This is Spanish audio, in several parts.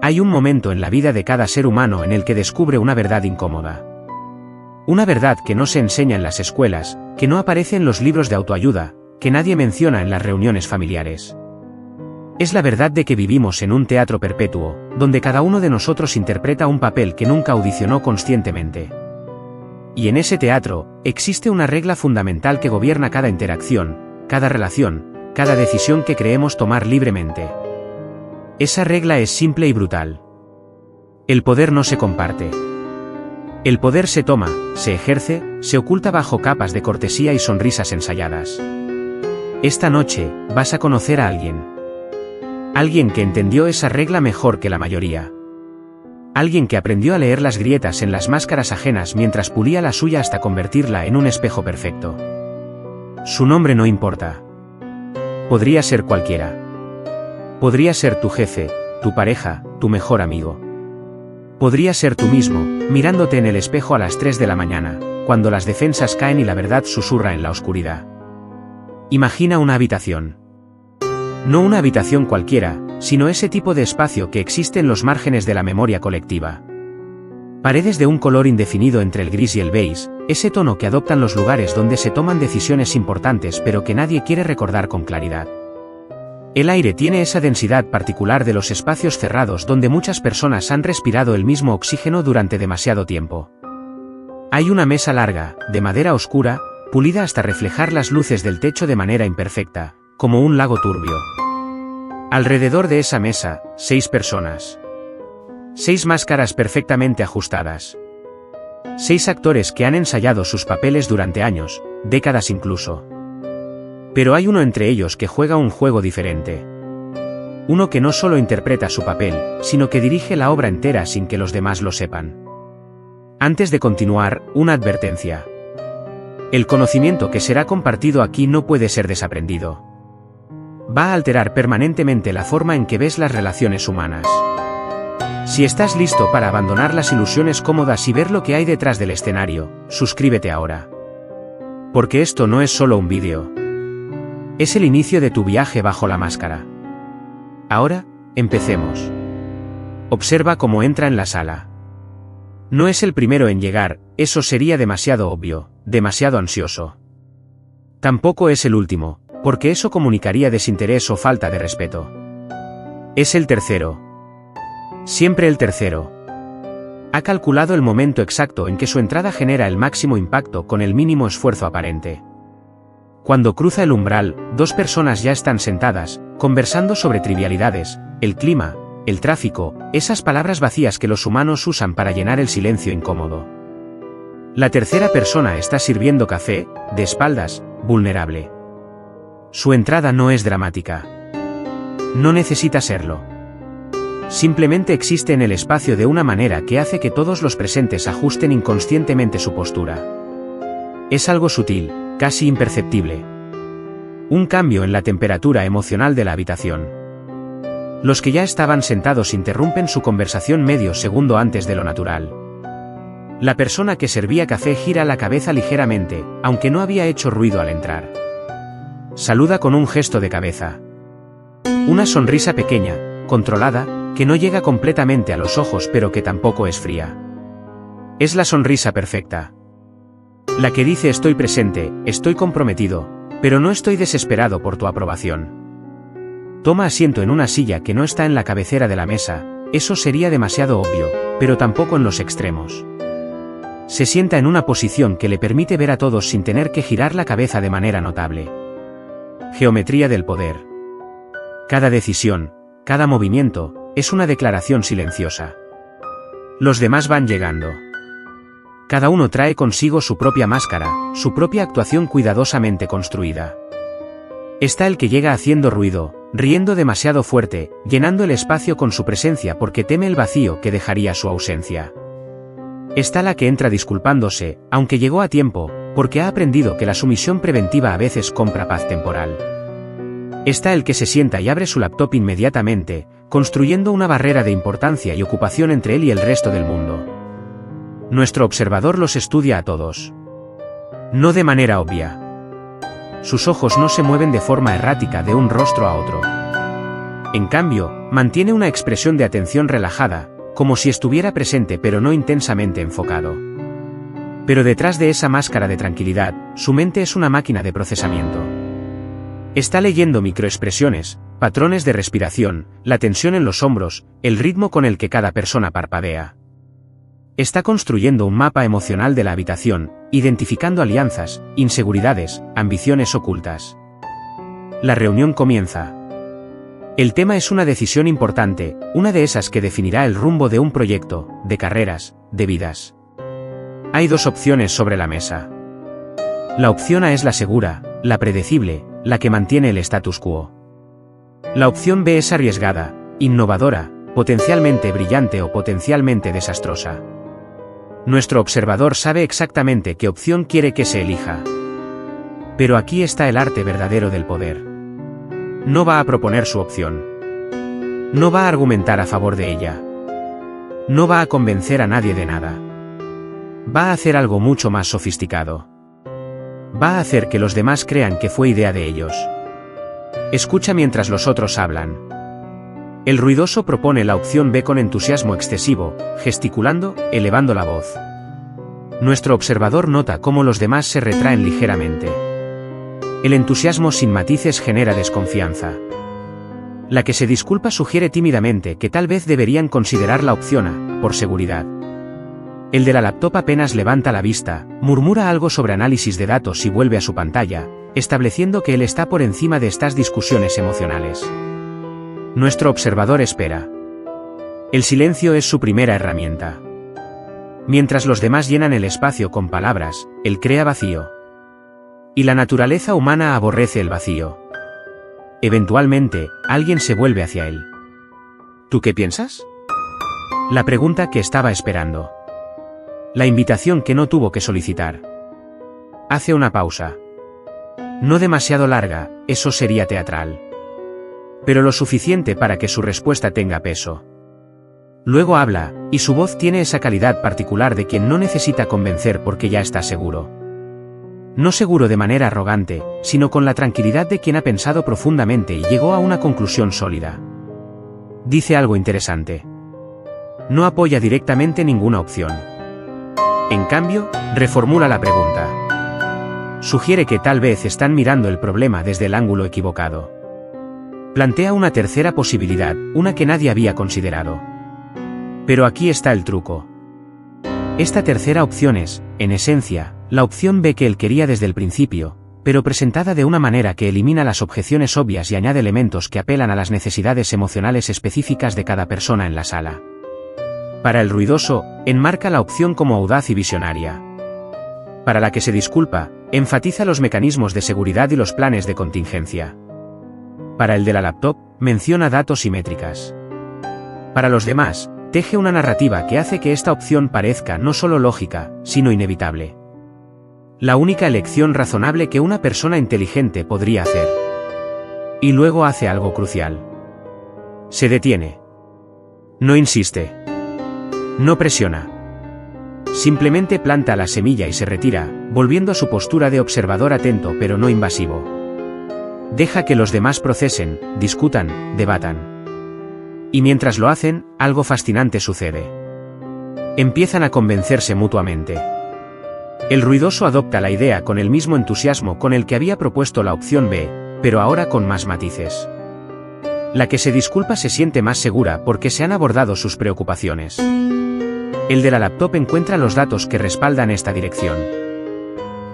Hay un momento en la vida de cada ser humano en el que descubre una verdad incómoda. Una verdad que no se enseña en las escuelas, que no aparece en los libros de autoayuda, que nadie menciona en las reuniones familiares. Es la verdad de que vivimos en un teatro perpetuo, donde cada uno de nosotros interpreta un papel que nunca audicionó conscientemente. Y en ese teatro, existe una regla fundamental que gobierna cada interacción, cada relación, cada decisión que creemos tomar libremente. Esa regla es simple y brutal. El poder no se comparte. El poder se toma, se ejerce, se oculta bajo capas de cortesía y sonrisas ensayadas. Esta noche, vas a conocer a alguien. Alguien que entendió esa regla mejor que la mayoría. Alguien que aprendió a leer las grietas en las máscaras ajenas mientras pulía la suya hasta convertirla en un espejo perfecto. Su nombre no importa. Podría ser cualquiera. Podría ser tu jefe, tu pareja, tu mejor amigo. Podría ser tú mismo, mirándote en el espejo a las 3 de la mañana, cuando las defensas caen y la verdad susurra en la oscuridad. Imagina una habitación. No una habitación cualquiera, sino ese tipo de espacio que existe en los márgenes de la memoria colectiva. Paredes de un color indefinido entre el gris y el beige, ese tono que adoptan los lugares donde se toman decisiones importantes pero que nadie quiere recordar con claridad. El aire tiene esa densidad particular de los espacios cerrados donde muchas personas han respirado el mismo oxígeno durante demasiado tiempo. Hay una mesa larga, de madera oscura, pulida hasta reflejar las luces del techo de manera imperfecta, como un lago turbio. Alrededor de esa mesa, 6 personas. 6 máscaras perfectamente ajustadas. 6 actores que han ensayado sus papeles durante años, décadas incluso. Pero hay uno entre ellos que juega un juego diferente. Uno que no solo interpreta su papel, sino que dirige la obra entera sin que los demás lo sepan. Antes de continuar, una advertencia. El conocimiento que será compartido aquí no puede ser desaprendido. Va a alterar permanentemente la forma en que ves las relaciones humanas. Si estás listo para abandonar las ilusiones cómodas y ver lo que hay detrás del escenario, suscríbete ahora. Porque esto no es solo un vídeo. Es el inicio de tu viaje bajo la máscara. Ahora, empecemos. Observa cómo entra en la sala. No es el primero en llegar, eso sería demasiado obvio, demasiado ansioso. Tampoco es el último, porque eso comunicaría desinterés o falta de respeto. Es el tercero. Siempre el tercero. Ha calculado el momento exacto en que su entrada genera el máximo impacto con el mínimo esfuerzo aparente. Cuando cruza el umbral, 2 personas ya están sentadas, conversando sobre trivialidades, el clima, el tráfico, esas palabras vacías que los humanos usan para llenar el silencio incómodo. La tercera persona está sirviendo café, de espaldas, vulnerable. Su entrada no es dramática. No necesita serlo. Simplemente existe en el espacio de una manera que hace que todos los presentes ajusten inconscientemente su postura. Es algo sutil, casi imperceptible. Un cambio en la temperatura emocional de la habitación. Los que ya estaban sentados interrumpen su conversación medio segundo antes de lo natural. La persona que servía café gira la cabeza ligeramente, aunque no había hecho ruido al entrar. Saluda con un gesto de cabeza. Una sonrisa pequeña, controlada, que no llega completamente a los ojos pero que tampoco es fría. Es la sonrisa perfecta. La que dice estoy presente, estoy comprometido, pero no estoy desesperado por tu aprobación. Toma asiento en una silla que no está en la cabecera de la mesa, eso sería demasiado obvio, pero tampoco en los extremos. Se sienta en una posición que le permite ver a todos sin tener que girar la cabeza de manera notable. Geometría del poder. Cada decisión, cada movimiento, es una declaración silenciosa. Los demás van llegando. Cada uno trae consigo su propia máscara, su propia actuación cuidadosamente construida. Está el que llega haciendo ruido, riendo demasiado fuerte, llenando el espacio con su presencia porque teme el vacío que dejaría su ausencia. Está la que entra disculpándose, aunque llegó a tiempo, porque ha aprendido que la sumisión preventiva a veces compra paz temporal. Está el que se sienta y abre su laptop inmediatamente, construyendo una barrera de importancia y ocupación entre él y el resto del mundo. Nuestro observador los estudia a todos. No de manera obvia. Sus ojos no se mueven de forma errática de un rostro a otro. En cambio, Mantiene una expresión de atención relajada, como si estuviera presente pero no intensamente enfocado. Pero detrás de esa máscara de tranquilidad, su mente es una máquina de procesamiento. Está leyendo microexpresiones, patrones de respiración, la tensión en los hombros, el ritmo con el que cada persona parpadea. Está construyendo un mapa emocional de la habitación, identificando alianzas, inseguridades, ambiciones ocultas. La reunión comienza. El tema es una decisión importante, una de esas que definirá el rumbo de un proyecto, de carreras, de vidas. Hay dos opciones sobre la mesa. La opción A es la segura, la predecible, la que mantiene el status quo. La opción B es arriesgada, innovadora, potencialmente brillante o potencialmente desastrosa. Nuestro observador sabe exactamente qué opción quiere que se elija. Pero aquí está el arte verdadero del poder. No va a proponer su opción. No va a argumentar a favor de ella. No va a convencer a nadie de nada. Va a hacer algo mucho más sofisticado. Va a hacer que los demás crean que fue idea de ellos. Escucha mientras los otros hablan. El ruidoso propone la opción B con entusiasmo excesivo, gesticulando, elevando la voz. Nuestro observador nota cómo los demás se retraen ligeramente. El entusiasmo sin matices genera desconfianza. La que se disculpa sugiere tímidamente que tal vez deberían considerar la opción A, por seguridad. El de la laptop apenas levanta la vista, murmura algo sobre análisis de datos y vuelve a su pantalla, estableciendo que él está por encima de estas discusiones emocionales. Nuestro observador espera. El silencio es su primera herramienta. Mientras los demás llenan el espacio con palabras, él crea vacío. Y la naturaleza humana aborrece el vacío. Eventualmente, alguien se vuelve hacia él. ¿Tú qué piensas? La pregunta que estaba esperando. La invitación que no tuvo que solicitar. Hace una pausa. No demasiado larga, eso sería teatral. Pero lo suficiente para que su respuesta tenga peso. Luego habla, y su voz tiene esa calidad particular de quien no necesita convencer porque ya está seguro. No seguro de manera arrogante, sino con la tranquilidad de quien ha pensado profundamente y llegó a una conclusión sólida. Dice algo interesante. No apoya directamente ninguna opción. En cambio, reformula la pregunta. Sugiere que tal vez están mirando el problema desde el ángulo equivocado. Plantea una tercera posibilidad, una que nadie había considerado. Pero aquí está el truco. Esta tercera opción es, en esencia, la opción B que él quería desde el principio, pero presentada de una manera que elimina las objeciones obvias y añade elementos que apelan a las necesidades emocionales específicas de cada persona en la sala. Para el ruidoso, enmarca la opción como audaz y visionaria. Para la que se disculpa, enfatiza los mecanismos de seguridad y los planes de contingencia. Para el de la laptop, menciona datos y métricas. Para los demás, teje una narrativa que hace que esta opción parezca no solo lógica, sino inevitable. La única elección razonable que una persona inteligente podría hacer. Y luego hace algo crucial. Se detiene. No insiste. No presiona. Simplemente planta la semilla y se retira, volviendo a su postura de observador atento pero no invasivo. Deja que los demás procesen, discutan, debatan. Y mientras lo hacen, algo fascinante sucede. Empiezan a convencerse mutuamente. El ruidoso adopta la idea con el mismo entusiasmo con el que había propuesto la opción B, pero ahora con más matices. La que se disculpa se siente más segura porque se han abordado sus preocupaciones. El de la laptop encuentra los datos que respaldan esta dirección.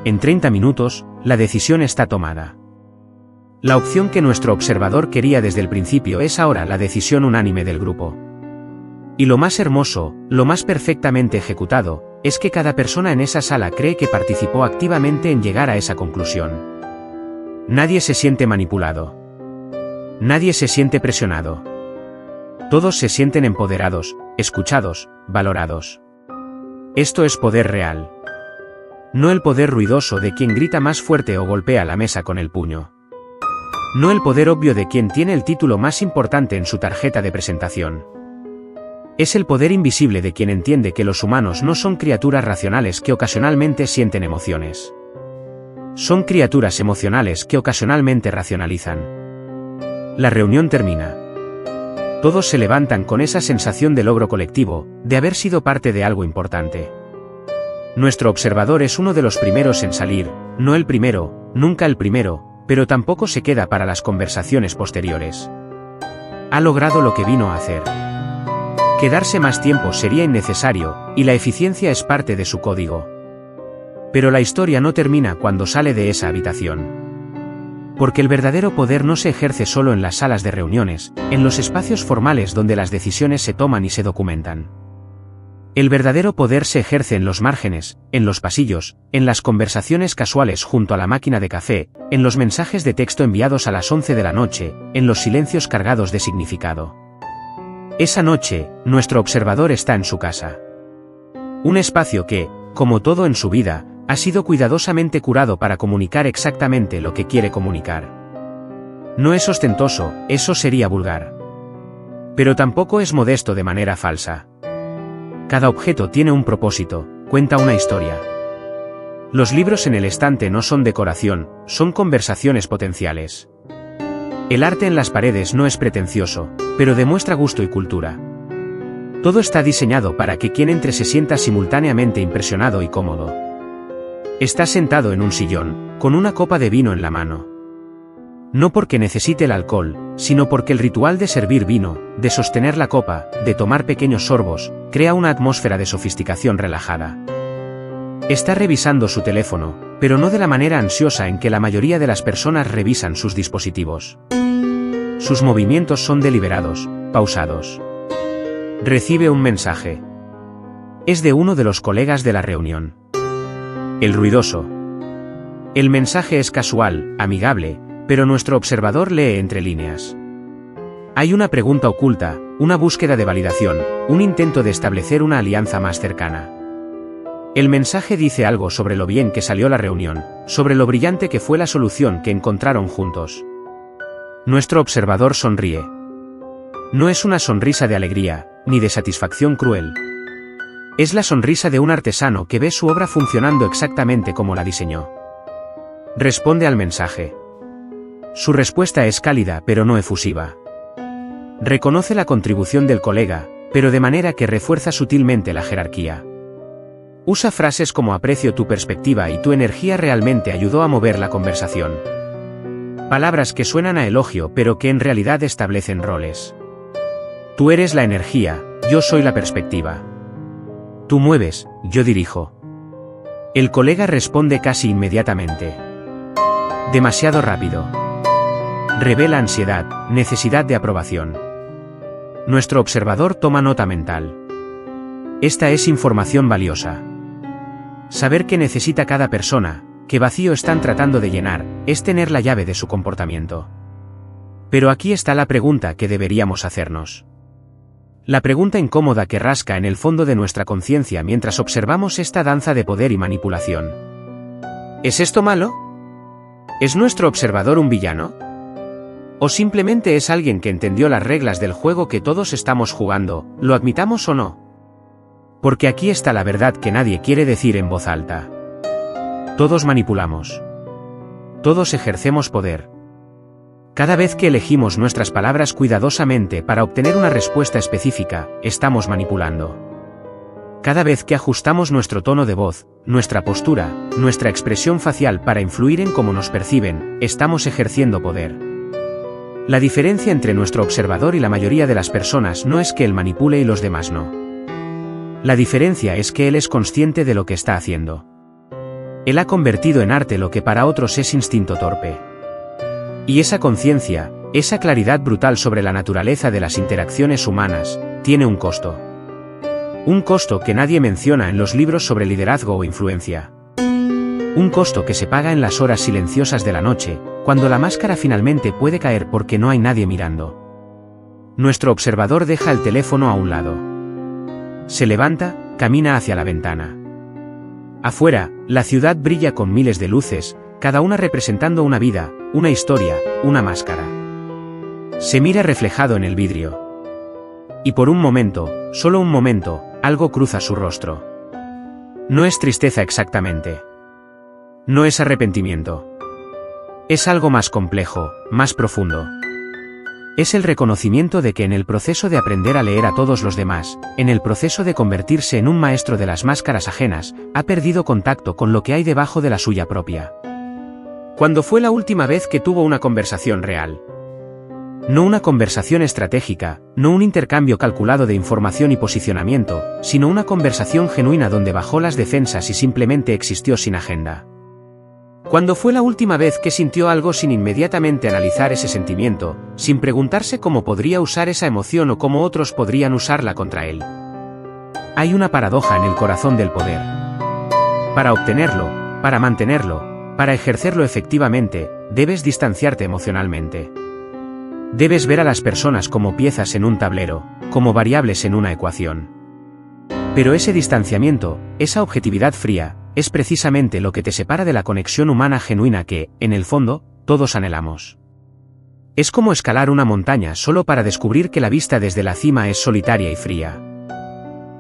En 30 minutos, la decisión está tomada. La opción que nuestro observador quería desde el principio es ahora la decisión unánime del grupo. Y lo más hermoso, lo más perfectamente ejecutado, es que cada persona en esa sala cree que participó activamente en llegar a esa conclusión. Nadie se siente manipulado. Nadie se siente presionado. Todos se sienten empoderados, escuchados, valorados. Esto es poder real. No el poder ruidoso de quien grita más fuerte o golpea la mesa con el puño. No el poder obvio de quien tiene el título más importante en su tarjeta de presentación. Es el poder invisible de quien entiende que los humanos no son criaturas racionales que ocasionalmente sienten emociones. Son criaturas emocionales que ocasionalmente racionalizan. La reunión termina. Todos se levantan con esa sensación de logro colectivo, de haber sido parte de algo importante. Nuestro observador es uno de los primeros en salir, no el primero, nunca el primero, pero tampoco se queda para las conversaciones posteriores. Ha logrado lo que vino a hacer. Quedarse más tiempo sería innecesario, y la eficiencia es parte de su código. Pero la historia no termina cuando sale de esa habitación. Porque el verdadero poder no se ejerce solo en las salas de reuniones, en los espacios formales donde las decisiones se toman y se documentan. El verdadero poder se ejerce en los márgenes, en los pasillos, en las conversaciones casuales junto a la máquina de café, en los mensajes de texto enviados a las 11 de la noche, en los silencios cargados de significado. Esa noche, nuestro observador está en su casa. Un espacio que, como todo en su vida, ha sido cuidadosamente curado para comunicar exactamente lo que quiere comunicar. No es ostentoso, eso sería vulgar. Pero tampoco es modesto de manera falsa. Cada objeto tiene un propósito, cuenta una historia. Los libros en el estante no son decoración, son conversaciones potenciales. El arte en las paredes no es pretencioso, pero demuestra gusto y cultura. Todo está diseñado para que quien entre se sienta simultáneamente impresionado y cómodo. Está sentado en un sillón, con una copa de vino en la mano. No porque necesite el alcohol, sino porque el ritual de servir vino, de sostener la copa, de tomar pequeños sorbos, crea una atmósfera de sofisticación relajada. Está revisando su teléfono, pero no de la manera ansiosa en que la mayoría de las personas revisan sus dispositivos. Sus movimientos son deliberados, pausados. Recibe un mensaje. Es de uno de los colegas de la reunión. El ruidoso. El mensaje es casual, amigable, pero nuestro observador lee entre líneas. Hay una pregunta oculta, una búsqueda de validación, un intento de establecer una alianza más cercana. El mensaje dice algo sobre lo bien que salió la reunión, sobre lo brillante que fue la solución que encontraron juntos. Nuestro observador sonríe. No es una sonrisa de alegría, ni de satisfacción cruel. Es la sonrisa de un artesano que ve su obra funcionando exactamente como la diseñó. Responde al mensaje. Su respuesta es cálida pero no efusiva. Reconoce la contribución del colega, pero de manera que refuerza sutilmente la jerarquía. Usa frases como aprecio tu perspectiva y tu energía realmente ayudó a mover la conversación. Palabras que suenan a elogio pero que en realidad establecen roles. Tú eres la energía, yo soy la perspectiva. Tú mueves, yo dirijo. El colega responde casi inmediatamente. Demasiado rápido. Revela ansiedad, necesidad de aprobación. Nuestro observador toma nota mental. Esta es información valiosa. Saber qué necesita cada persona, qué vacío están tratando de llenar, es tener la llave de su comportamiento. Pero aquí está la pregunta que deberíamos hacernos. La pregunta incómoda que rasca en el fondo de nuestra conciencia mientras observamos esta danza de poder y manipulación. ¿Es esto malo? ¿Es nuestro observador un villano? ¿O simplemente es alguien que entendió las reglas del juego que todos estamos jugando, lo admitamos o no? Porque aquí está la verdad que nadie quiere decir en voz alta. Todos manipulamos. Todos ejercemos poder. Cada vez que elegimos nuestras palabras cuidadosamente para obtener una respuesta específica, estamos manipulando. Cada vez que ajustamos nuestro tono de voz, nuestra postura, nuestra expresión facial para influir en cómo nos perciben, estamos ejerciendo poder. La diferencia entre nuestro observador y la mayoría de las personas no es que él manipule y los demás no. La diferencia es que él es consciente de lo que está haciendo. Él ha convertido en arte lo que para otros es instinto torpe. Y esa conciencia, esa claridad brutal sobre la naturaleza de las interacciones humanas, tiene un costo. Un costo que nadie menciona en los libros sobre liderazgo o influencia. Un costo que se paga en las horas silenciosas de la noche, cuando la máscara finalmente puede caer porque no hay nadie mirando. Nuestro observador deja el teléfono a un lado. Se levanta, camina hacia la ventana. Afuera, la ciudad brilla con miles de luces, cada una representando una vida, una historia, una máscara. Se mira reflejado en el vidrio. Y por un momento, solo un momento, algo cruza su rostro. No es tristeza exactamente. No es arrepentimiento. Es algo más complejo, más profundo. Es el reconocimiento de que en el proceso de aprender a leer a todos los demás, en el proceso de convertirse en un maestro de las máscaras ajenas, ha perdido contacto con lo que hay debajo de la suya propia. ¿Cuándo fue la última vez que tuvo una conversación real? No una conversación estratégica, no un intercambio calculado de información y posicionamiento, sino una conversación genuina donde bajó las defensas y simplemente existió sin agenda. ¿Cuándo fue la última vez que sintió algo sin inmediatamente analizar ese sentimiento, sin preguntarse cómo podría usar esa emoción o cómo otros podrían usarla contra él? Hay una paradoja en el corazón del poder. Para obtenerlo, para mantenerlo, para ejercerlo efectivamente, debes distanciarte emocionalmente. Debes ver a las personas como piezas en un tablero, como variables en una ecuación. Pero ese distanciamiento, esa objetividad fría, es precisamente lo que te separa de la conexión humana genuina que, en el fondo, todos anhelamos. Es como escalar una montaña solo para descubrir que la vista desde la cima es solitaria y fría.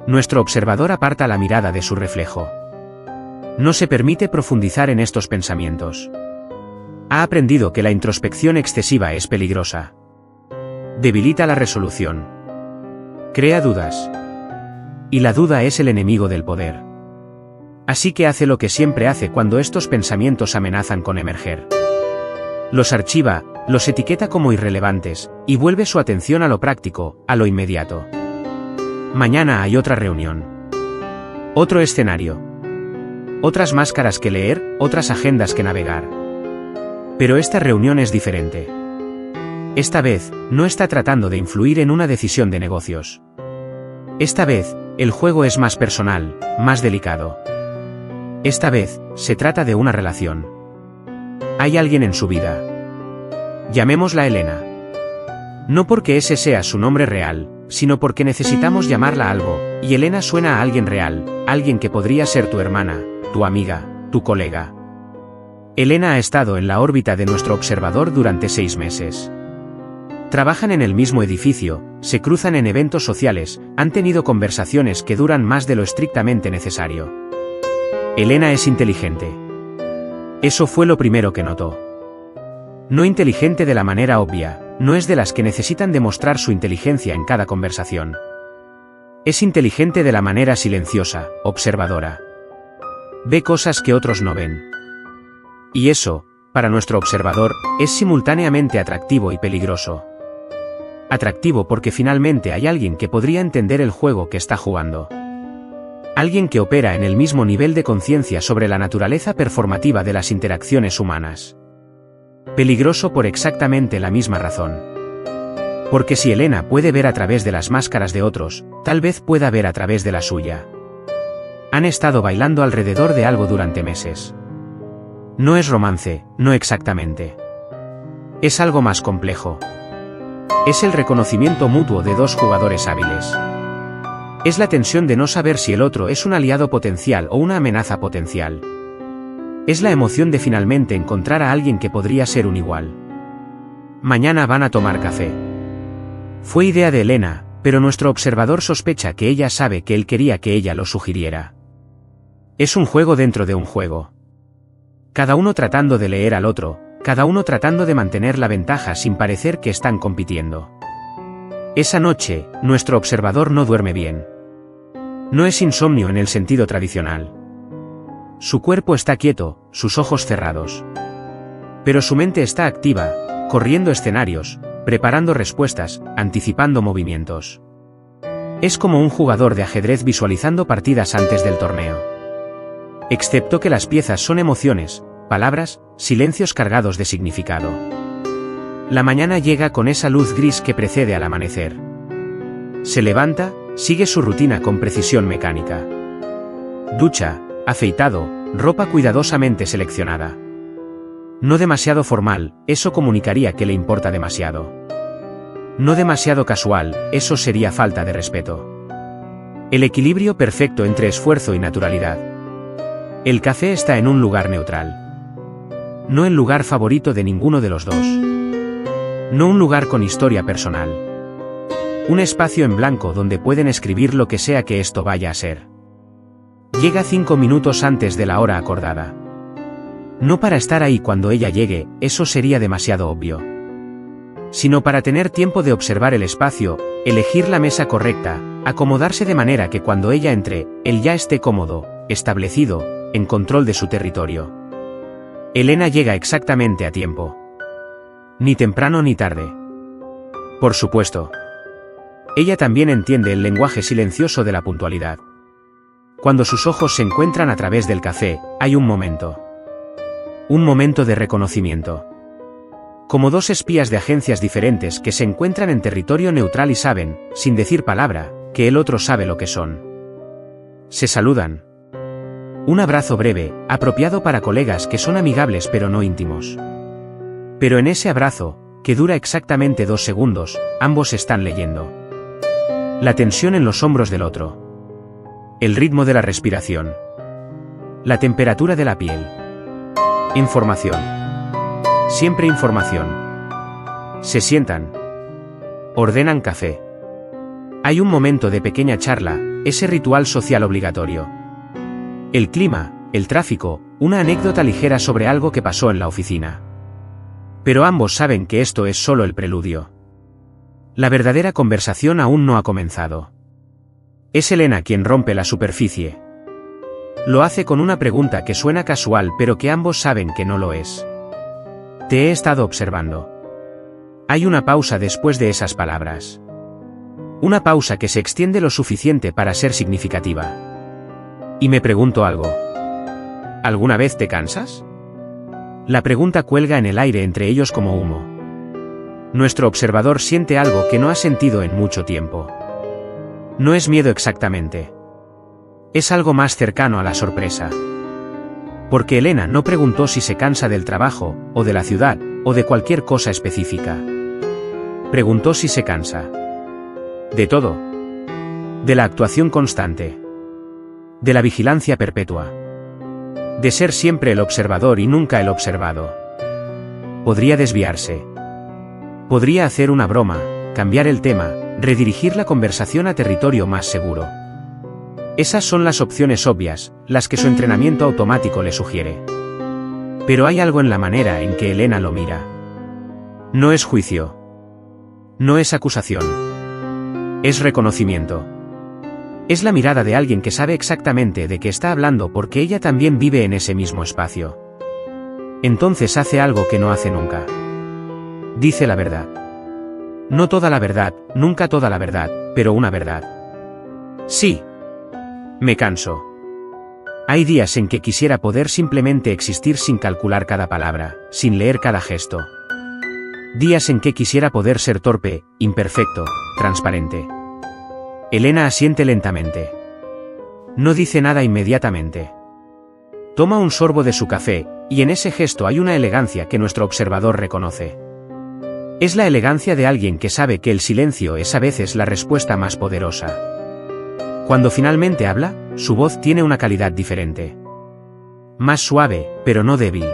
Nuestro observador aparta la mirada de su reflejo. No se permite profundizar en estos pensamientos. Ha aprendido que la introspección excesiva es peligrosa. Debilita la resolución. Crea dudas. Y la duda es el enemigo del poder. Así que hace lo que siempre hace cuando estos pensamientos amenazan con emerger. Los archiva, los etiqueta como irrelevantes, y vuelve su atención a lo práctico, a lo inmediato. Mañana hay otra reunión. Otro escenario. Otras máscaras que leer, otras agendas que navegar. Pero esta reunión es diferente. Esta vez, no está tratando de influir en una decisión de negocios. Esta vez, el juego es más personal, más delicado. Esta vez, se trata de una relación. Hay alguien en su vida. Llamémosla Elena. No porque ese sea su nombre real, sino porque necesitamos llamarla algo, y Elena suena a alguien real, alguien que podría ser tu hermana, tu amiga, tu colega. Elena ha estado en la órbita de nuestro observador durante 6 meses. Trabajan en el mismo edificio, se cruzan en eventos sociales, han tenido conversaciones que duran más de lo estrictamente necesario. Elena es inteligente. Eso fue lo primero que notó. No inteligente de la manera obvia, no es de las que necesitan demostrar su inteligencia en cada conversación. Es inteligente de la manera silenciosa, observadora. Ve cosas que otros no ven. Y eso, para nuestro observador, es simultáneamente atractivo y peligroso. Atractivo porque finalmente hay alguien que podría entender el juego que está jugando. Alguien que opera en el mismo nivel de conciencia sobre la naturaleza performativa de las interacciones humanas. Peligroso por exactamente la misma razón. Porque si Elena puede ver a través de las máscaras de otros, tal vez pueda ver a través de la suya. Han estado bailando alrededor de algo durante meses. No es romance, no exactamente. Es algo más complejo. Es el reconocimiento mutuo de dos jugadores hábiles. Es la tensión de no saber si el otro es un aliado potencial o una amenaza potencial. Es la emoción de finalmente encontrar a alguien que podría ser un igual. Mañana van a tomar café. Fue idea de Elena, pero nuestro observador sospecha que ella sabe que él quería que ella lo sugiriera. Es un juego dentro de un juego. Cada uno tratando de leer al otro, cada uno tratando de mantener la ventaja sin parecer que están compitiendo. Esa noche, nuestro observador no duerme bien. No es insomnio en el sentido tradicional. Su cuerpo está quieto, sus ojos cerrados. Pero su mente está activa, corriendo escenarios, preparando respuestas, anticipando movimientos. Es como un jugador de ajedrez visualizando partidas antes del torneo. Excepto que las piezas son emociones, palabras, silencios cargados de significado. La mañana llega con esa luz gris que precede al amanecer. Se levanta, sigue su rutina con precisión mecánica. Ducha, afeitado, ropa cuidadosamente seleccionada. No demasiado formal, eso comunicaría que le importa demasiado. No demasiado casual, eso sería falta de respeto. El equilibrio perfecto entre esfuerzo y naturalidad. El café está en un lugar neutral. No el lugar favorito de ninguno de los dos. No un lugar con historia personal. Un espacio en blanco donde pueden escribir lo que sea que esto vaya a ser. Llega 5 minutos antes de la hora acordada. No para estar ahí cuando ella llegue, eso sería demasiado obvio. sino para tener tiempo de observar el espacio, elegir la mesa correcta, acomodarse de manera que cuando ella entre, él ya esté cómodo, establecido, en control de su territorio. Elena llega exactamente a tiempo. Ni temprano ni tarde. Por supuesto. Ella también entiende el lenguaje silencioso de la puntualidad. Cuando sus ojos se encuentran a través del café, hay un momento. Un momento de reconocimiento. Como dos espías de agencias diferentes que se encuentran en territorio neutral y saben, sin decir palabra, que el otro sabe lo que son. Se saludan. Un abrazo breve, apropiado para colegas que son amigables pero no íntimos. Pero en ese abrazo, que dura exactamente 2 segundos, ambos están leyendo. La tensión en los hombros del otro. El ritmo de la respiración. La temperatura de la piel. Información. Siempre información. Se sientan. Ordenan café. Hay un momento de pequeña charla, ese ritual social obligatorio. El clima, el tráfico, una anécdota ligera sobre algo que pasó en la oficina. Pero ambos saben que esto es solo el preludio. La verdadera conversación aún no ha comenzado. Es Elena quien rompe la superficie. Lo hace con una pregunta que suena casual pero que ambos saben que no lo es. Te he estado observando. Hay una pausa después de esas palabras. Una pausa que se extiende lo suficiente para ser significativa. Y me pregunto algo. ¿Alguna vez te cansas? La pregunta cuelga en el aire entre ellos como humo. Nuestro observador siente algo que no ha sentido en mucho tiempo. No es miedo exactamente. Es algo más cercano a la sorpresa. Porque Elena no preguntó si se cansa del trabajo, o de la ciudad, o de cualquier cosa específica. Preguntó si se cansa. De todo. De la actuación constante. De la vigilancia perpetua. De ser siempre el observador y nunca el observado. Podría desviarse. Podría hacer una broma, cambiar el tema, redirigir la conversación a territorio más seguro. Esas son las opciones obvias, las que su entrenamiento automático le sugiere. Pero hay algo en la manera en que Elena lo mira. No es juicio. No es acusación. Es reconocimiento. Es la mirada de alguien que sabe exactamente de qué está hablando porque ella también vive en ese mismo espacio. Entonces hace algo que no hace nunca. Dice la verdad. No toda la verdad, nunca toda la verdad, pero una verdad. Sí. Me canso. Hay días en que quisiera poder simplemente existir sin calcular cada palabra, sin leer cada gesto. Días en que quisiera poder ser torpe, imperfecto, transparente. Elena asiente lentamente. No dice nada inmediatamente. Toma un sorbo de su café, y en ese gesto hay una elegancia que nuestro observador reconoce. Es la elegancia de alguien que sabe que el silencio es a veces la respuesta más poderosa. Cuando finalmente habla, su voz tiene una calidad diferente. Más suave, pero no débil.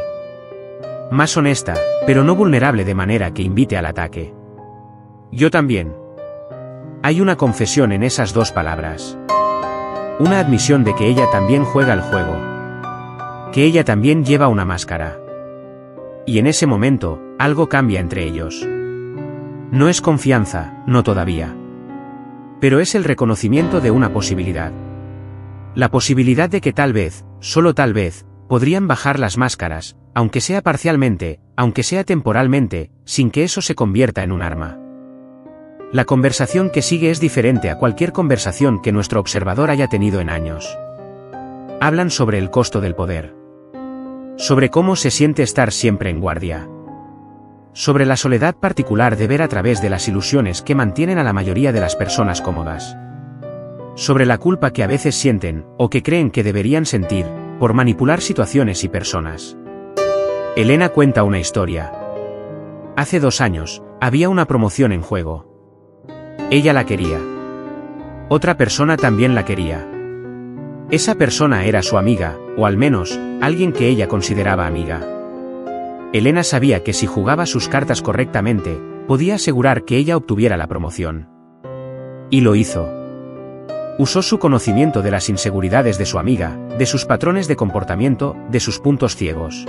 Más honesta, pero no vulnerable de manera que invite al ataque. Yo también. Hay una confesión en esas 2 palabras. Una admisión de que ella también juega el juego. Que ella también lleva una máscara. Y en ese momento, algo cambia entre ellos. No es confianza, no todavía. Pero es el reconocimiento de una posibilidad. La posibilidad de que tal vez, solo tal vez, podrían bajar las máscaras, aunque sea parcialmente, aunque sea temporalmente, sin que eso se convierta en un arma. La conversación que sigue es diferente a cualquier conversación que nuestro observador haya tenido en años. Hablan sobre el costo del poder. Sobre cómo se siente estar siempre en guardia. Sobre la soledad particular de ver a través de las ilusiones que mantienen a la mayoría de las personas cómodas. Sobre la culpa que a veces sienten, o que creen que deberían sentir, por manipular situaciones y personas. Elena cuenta una historia. Hace 2 años, había una promoción en juego. Ella la quería. Otra persona también la quería. Esa persona era su amiga, o al menos, alguien que ella consideraba amiga. Elena sabía que si jugaba sus cartas correctamente, podía asegurar que ella obtuviera la promoción. Y lo hizo. Usó su conocimiento de las inseguridades de su amiga, de sus patrones de comportamiento, de sus puntos ciegos.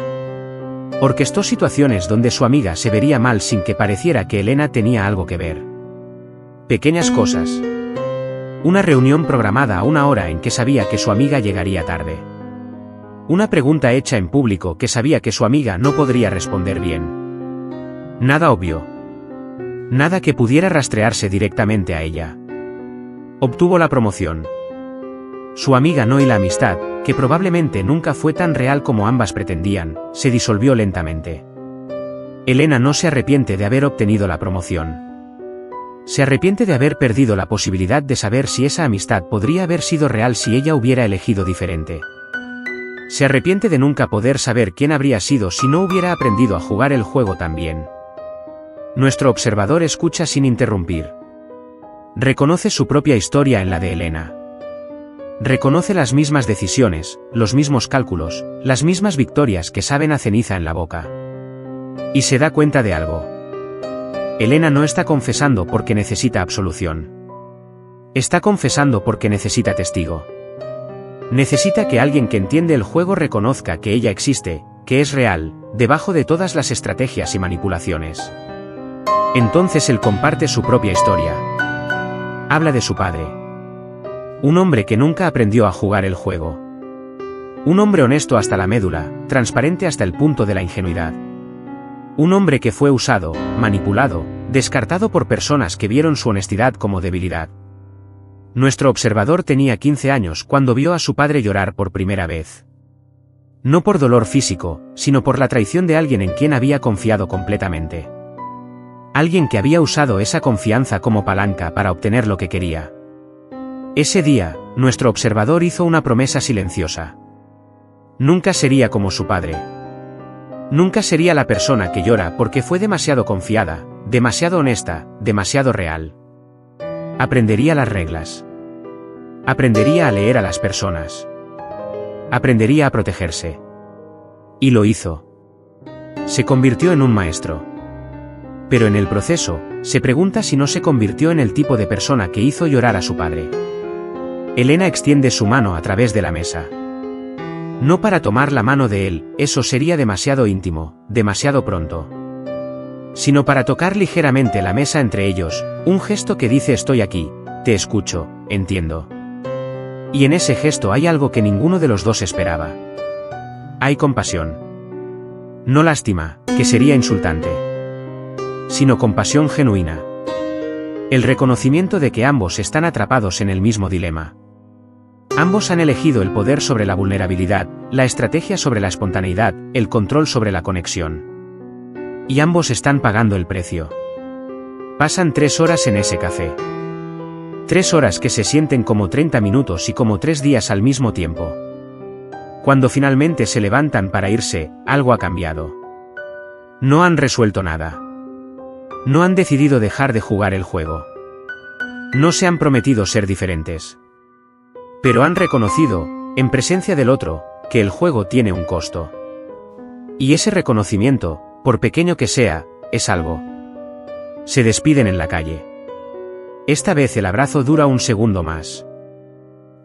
Orquestó situaciones donde su amiga se vería mal sin que pareciera que Elena tenía algo que ver. Pequeñas cosas. Una reunión programada a una hora en que sabía que su amiga llegaría tarde. Una pregunta hecha en público que sabía que su amiga no podría responder bien. Nada obvio. Nada que pudiera rastrearse directamente a ella. Obtuvo la promoción. Su amiga no y la amistad, que probablemente nunca fue tan real como ambas pretendían, se disolvió lentamente. Elena no se arrepiente de haber obtenido la promoción. Se arrepiente de haber perdido la posibilidad de saber si esa amistad podría haber sido real si ella hubiera elegido diferente. Se arrepiente de nunca poder saber quién habría sido si no hubiera aprendido a jugar el juego tan bien. Nuestro observador escucha sin interrumpir. Reconoce su propia historia en la de Elena. Reconoce las mismas decisiones, los mismos cálculos, las mismas victorias que saben a ceniza en la boca. Y se da cuenta de algo. Elena no está confesando porque necesita absolución. Está confesando porque necesita testigo. Necesita que alguien que entiende el juego reconozca que ella existe, que es real, debajo de todas las estrategias y manipulaciones. Entonces él comparte su propia historia. Habla de su padre. Un hombre que nunca aprendió a jugar el juego. Un hombre honesto hasta la médula, transparente hasta el punto de la ingenuidad. Un hombre que fue usado, manipulado, descartado por personas que vieron su honestidad como debilidad. Nuestro observador tenía 15 años cuando vio a su padre llorar por primera vez. No por dolor físico, sino por la traición de alguien en quien había confiado completamente. Alguien que había usado esa confianza como palanca para obtener lo que quería. Ese día, nuestro observador hizo una promesa silenciosa. Nunca sería como su padre. Nunca sería la persona que llora porque fue demasiado confiada, demasiado honesta, demasiado real. Aprendería las reglas. Aprendería a leer a las personas. Aprendería a protegerse. Y lo hizo. Se convirtió en un maestro. Pero en el proceso, se pregunta si no se convirtió en el tipo de persona que hizo llorar a su padre. Elena extiende su mano a través de la mesa. No para tomar la mano de él, eso sería demasiado íntimo, demasiado pronto. Sino para tocar ligeramente la mesa entre ellos, un gesto que dice estoy aquí, te escucho, entiendo. Y en ese gesto hay algo que ninguno de los dos esperaba. Hay compasión. No lástima, que sería insultante. Sino compasión genuina. El reconocimiento de que ambos están atrapados en el mismo dilema. Ambos han elegido el poder sobre la vulnerabilidad, la estrategia sobre la espontaneidad, el control sobre la conexión. Y ambos están pagando el precio. Pasan 3 horas en ese café. 3 horas que se sienten como 30 minutos y como 3 días al mismo tiempo. Cuando finalmente se levantan para irse, algo ha cambiado. No han resuelto nada. No han decidido dejar de jugar el juego. No se han prometido ser diferentes. Pero han reconocido, en presencia del otro, que el juego tiene un costo. Y ese reconocimiento, por pequeño que sea, es algo. Se despiden en la calle. Esta vez el abrazo dura un segundo más.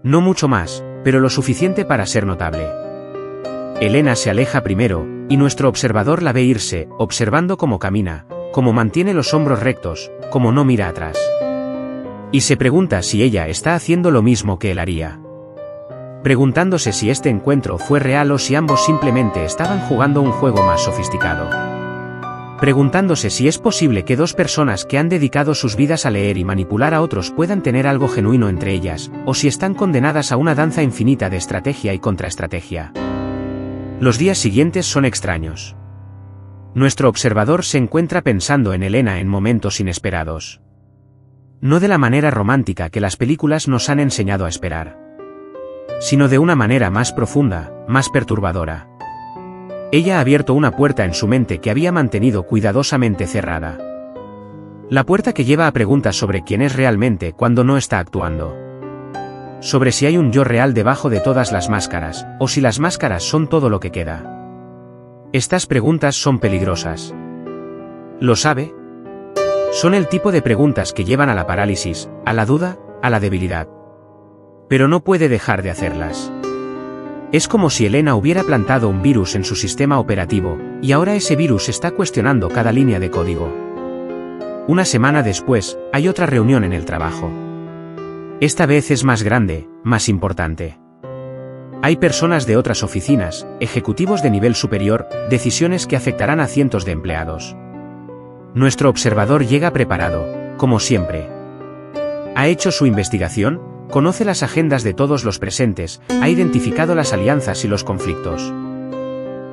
No mucho más, pero lo suficiente para ser notable. Elena se aleja primero, y nuestro observador la ve irse, observando cómo camina, cómo mantiene los hombros rectos, cómo no mira atrás. Y se pregunta si ella está haciendo lo mismo que él haría. Preguntándose si este encuentro fue real o si ambos simplemente estaban jugando un juego más sofisticado. Preguntándose si es posible que dos personas que han dedicado sus vidas a leer y manipular a otros puedan tener algo genuino entre ellas, o si están condenadas a una danza infinita de estrategia y contraestrategia. Los días siguientes son extraños. Nuestro observador se encuentra pensando en Elena en momentos inesperados. No de la manera romántica que las películas nos han enseñado a esperar, sino de una manera más profunda, más perturbadora. Ella ha abierto una puerta en su mente que había mantenido cuidadosamente cerrada. La puerta que lleva a preguntas sobre quién es realmente cuando no está actuando. Sobre si hay un yo real debajo de todas las máscaras, o si las máscaras son todo lo que queda. Estas preguntas son peligrosas. ¿Lo sabe? Son el tipo de preguntas que llevan a la parálisis, a la duda, a la debilidad. Pero no puede dejar de hacerlas. Es como si Elena hubiera plantado un virus en su sistema operativo, y ahora ese virus está cuestionando cada línea de código. Una semana después, hay otra reunión en el trabajo. Esta vez es más grande, más importante. Hay personas de otras oficinas, ejecutivos de nivel superior, decisiones que afectarán a cientos de empleados. Nuestro observador llega preparado, como siempre. Ha hecho su investigación, conoce las agendas de todos los presentes, ha identificado las alianzas y los conflictos.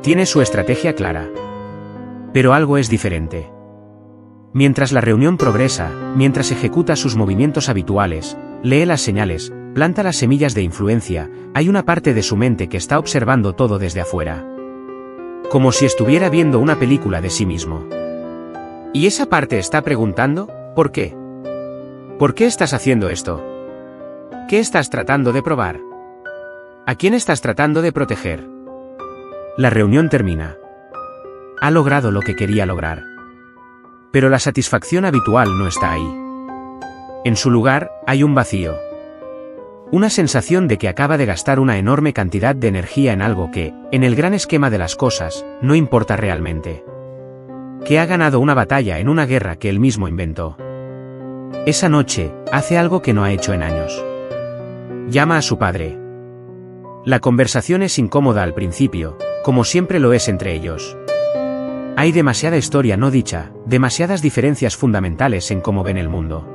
Tiene su estrategia clara. Pero algo es diferente. Mientras la reunión progresa, mientras ejecuta sus movimientos habituales, lee las señales, planta las semillas de influencia, hay una parte de su mente que está observando todo desde afuera. Como si estuviera viendo una película de sí mismo. Y esa parte está preguntando, ¿por qué? ¿Por qué estás haciendo esto? ¿Qué estás tratando de probar? ¿A quién estás tratando de proteger? La reunión termina. Ha logrado lo que quería lograr. Pero la satisfacción habitual no está ahí. En su lugar, hay un vacío. Una sensación de que acaba de gastar una enorme cantidad de energía en algo que, en el gran esquema de las cosas, no importa realmente. Que ha ganado una batalla en una guerra que él mismo inventó. Esa noche, hace algo que no ha hecho en años. Llama a su padre. La conversación es incómoda al principio, como siempre lo es entre ellos. Hay demasiada historia no dicha, demasiadas diferencias fundamentales en cómo ven el mundo.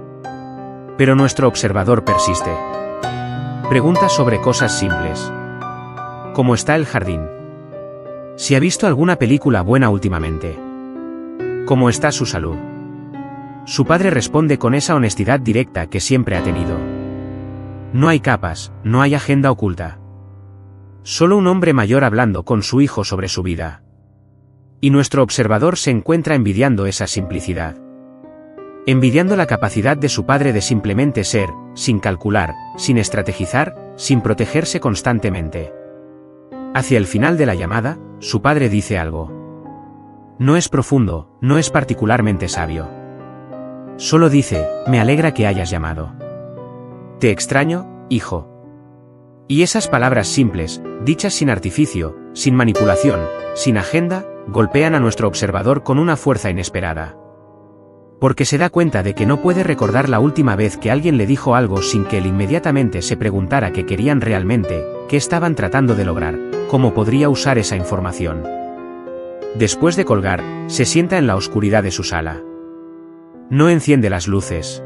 Pero nuestro observador persiste. Pregunta sobre cosas simples. ¿Cómo está el jardín? Si ha visto alguna película buena últimamente. ¿Cómo está su salud? Su padre responde con esa honestidad directa que siempre ha tenido. No hay capas, no hay agenda oculta. Solo un hombre mayor hablando con su hijo sobre su vida. Y nuestro observador se encuentra envidiando esa simplicidad. Envidiando la capacidad de su padre de simplemente ser, sin calcular, sin estrategizar, sin protegerse constantemente. Hacia el final de la llamada, su padre dice algo. No es profundo, no es particularmente sabio. Solo dice, me alegra que hayas llamado. Te extraño, hijo. Y esas palabras simples, dichas sin artificio, sin manipulación, sin agenda, golpean a nuestro observador con una fuerza inesperada. Porque se da cuenta de que no puede recordar la última vez que alguien le dijo algo sin que él inmediatamente se preguntara qué querían realmente, qué estaban tratando de lograr, cómo podría usar esa información. Después de colgar, se sienta en la oscuridad de su sala. No enciende las luces.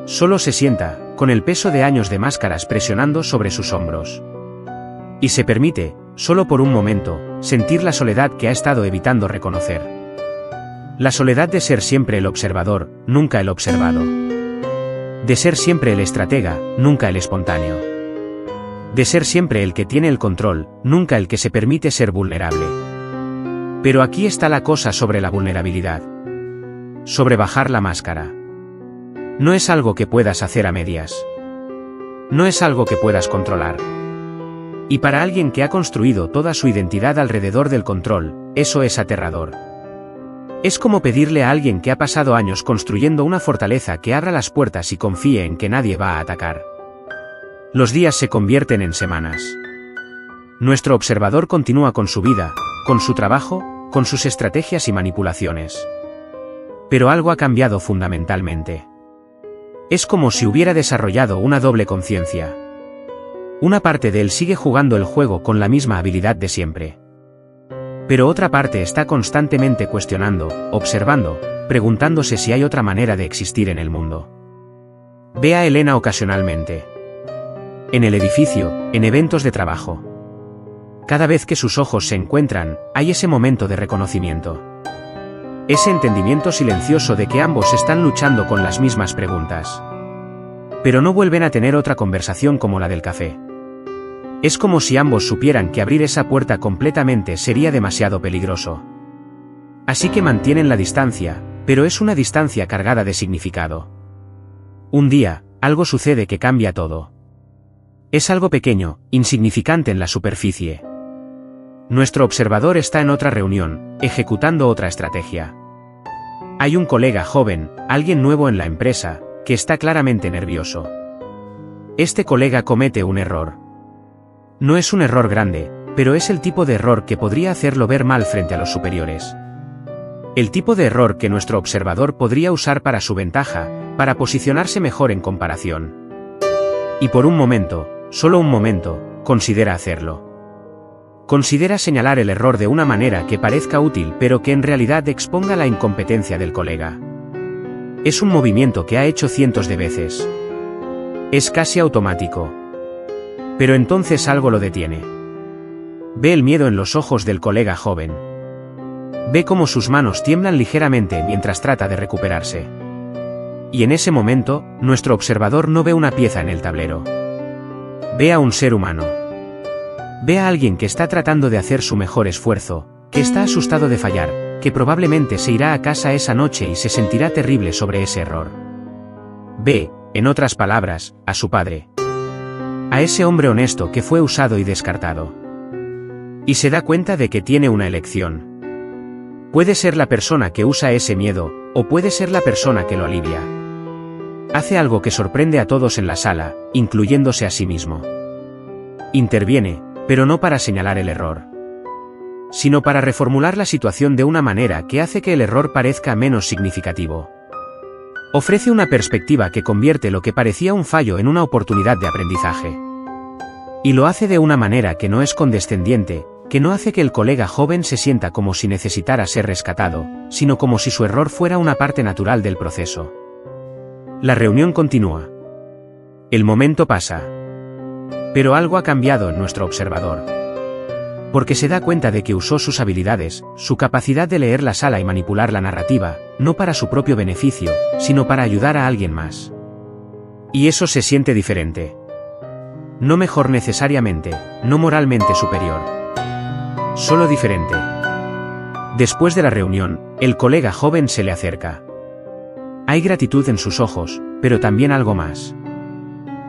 Solo se sienta, con el peso de años de máscaras presionando sobre sus hombros. Y se permite, solo por un momento, sentir la soledad que ha estado evitando reconocer. La soledad de ser siempre el observador, nunca el observado. De ser siempre el estratega, nunca el espontáneo. De ser siempre el que tiene el control, nunca el que se permite ser vulnerable. Pero aquí está la cosa sobre la vulnerabilidad. Sobre bajar la máscara. No es algo que puedas hacer a medias. No es algo que puedas controlar. Y para alguien que ha construido toda su identidad alrededor del control, eso es aterrador. Es como pedirle a alguien que ha pasado años construyendo una fortaleza que abra las puertas y confíe en que nadie va a atacar. Los días se convierten en semanas. Nuestro observador continúa con su vida, con su trabajo, con sus estrategias y manipulaciones. Pero algo ha cambiado fundamentalmente. Es como si hubiera desarrollado una doble conciencia. Una parte de él sigue jugando el juego con la misma habilidad de siempre. Pero otra parte está constantemente cuestionando, observando, preguntándose si hay otra manera de existir en el mundo. Ve a Elena ocasionalmente. En el edificio, en eventos de trabajo. Cada vez que sus ojos se encuentran, hay ese momento de reconocimiento. Ese entendimiento silencioso de que ambos están luchando con las mismas preguntas. Pero no vuelven a tener otra conversación como la del café. Es como si ambos supieran que abrir esa puerta completamente sería demasiado peligroso. Así que mantienen la distancia, pero es una distancia cargada de significado. Un día, algo sucede que cambia todo. Es algo pequeño, insignificante en la superficie. Nuestro observador está en otra reunión, ejecutando otra estrategia. Hay un colega joven, alguien nuevo en la empresa, que está claramente nervioso. Este colega comete un error. No es un error grande, pero es el tipo de error que podría hacerlo ver mal frente a los superiores. El tipo de error que nuestro observador podría usar para su ventaja, para posicionarse mejor en comparación. Y por un momento, solo un momento, considera hacerlo. Considera señalar el error de una manera que parezca útil pero que en realidad exponga la incompetencia del colega. Es un movimiento que ha hecho cientos de veces. Es casi automático. Pero entonces algo lo detiene. Ve el miedo en los ojos del colega joven. Ve cómo sus manos tiemblan ligeramente mientras trata de recuperarse. Y en ese momento, nuestro observador no ve una pieza en el tablero. Ve a un ser humano. Ve a alguien que está tratando de hacer su mejor esfuerzo, que está asustado de fallar, que probablemente se irá a casa esa noche y se sentirá terrible sobre ese error. Ve, en otras palabras, a su padre. A ese hombre honesto que fue usado y descartado. Y se da cuenta de que tiene una elección. Puede ser la persona que usa ese miedo, o puede ser la persona que lo alivia. Hace algo que sorprende a todos en la sala, incluyéndose a sí mismo. Interviene, pero no para señalar el error, sino para reformular la situación de una manera que hace que el error parezca menos significativo. Ofrece una perspectiva que convierte lo que parecía un fallo en una oportunidad de aprendizaje. Y lo hace de una manera que no es condescendiente, que no hace que el colega joven se sienta como si necesitara ser rescatado, sino como si su error fuera una parte natural del proceso. La reunión continúa. El momento pasa. Pero algo ha cambiado en nuestro observador. Porque se da cuenta de que usó sus habilidades, su capacidad de leer la sala y manipular la narrativa, no para su propio beneficio, sino para ayudar a alguien más. Y eso se siente diferente. No mejor necesariamente, no moralmente superior. Solo diferente. Después de la reunión, el colega joven se le acerca. Hay gratitud en sus ojos, pero también algo más.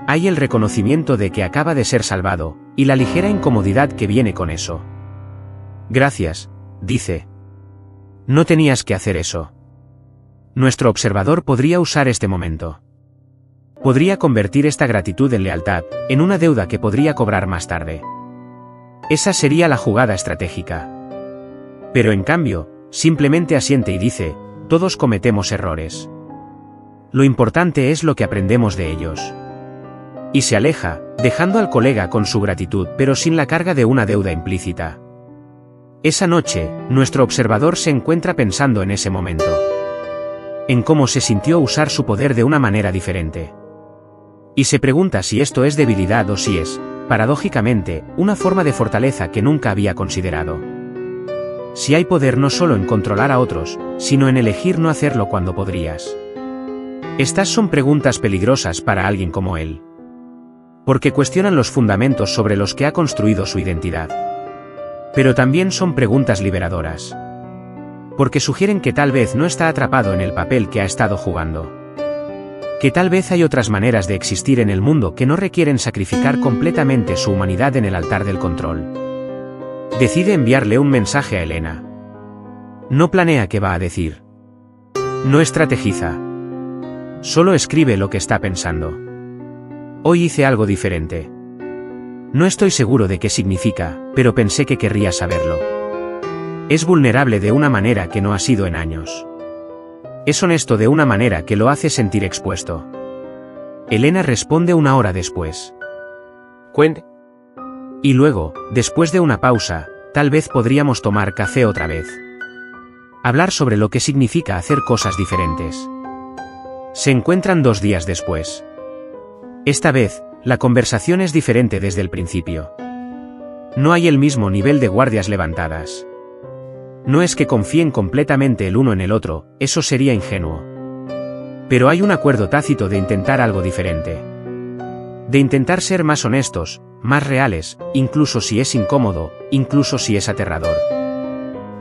Hay el reconocimiento de que acaba de ser salvado, y la ligera incomodidad que viene con eso. Gracias, dice. No tenías que hacer eso. Nuestro observador podría usar este momento. Podría convertir esta gratitud en lealtad, en una deuda que podría cobrar más tarde. Esa sería la jugada estratégica. Pero en cambio, simplemente asiente y dice, todos cometemos errores. Lo importante es lo que aprendemos de ellos. Y se aleja, dejando al colega con su gratitud pero sin la carga de una deuda implícita. Esa noche, nuestro observador se encuentra pensando en ese momento. En cómo se sintió usar su poder de una manera diferente. Y se pregunta si esto es debilidad o si es, paradójicamente, una forma de fortaleza que nunca había considerado. Si hay poder no solo en controlar a otros, sino en elegir no hacerlo cuando podrías. Estas son preguntas peligrosas para alguien como él. Porque cuestionan los fundamentos sobre los que ha construido su identidad. Pero también son preguntas liberadoras. Porque sugieren que tal vez no está atrapado en el papel que ha estado jugando. Que tal vez hay otras maneras de existir en el mundo que no requieren sacrificar completamente su humanidad en el altar del control. Decide enviarle un mensaje a Elena. No planea qué va a decir. No estrategiza. Solo escribe lo que está pensando. Hoy hice algo diferente. No estoy seguro de qué significa, pero pensé que querría saberlo. Es vulnerable de una manera que no ha sido en años. Es honesto de una manera que lo hace sentir expuesto. Elena responde una hora después. Cuente. Y luego, después de una pausa, tal vez podríamos tomar café otra vez. Hablar sobre lo que significa hacer cosas diferentes. Se encuentran 2 días después. Esta vez, la conversación es diferente desde el principio. No hay el mismo nivel de guardias levantadas. No es que confíen completamente el uno en el otro, eso sería ingenuo. Pero hay un acuerdo tácito de intentar algo diferente. De intentar ser más honestos, más reales, incluso si es incómodo, incluso si es aterrador.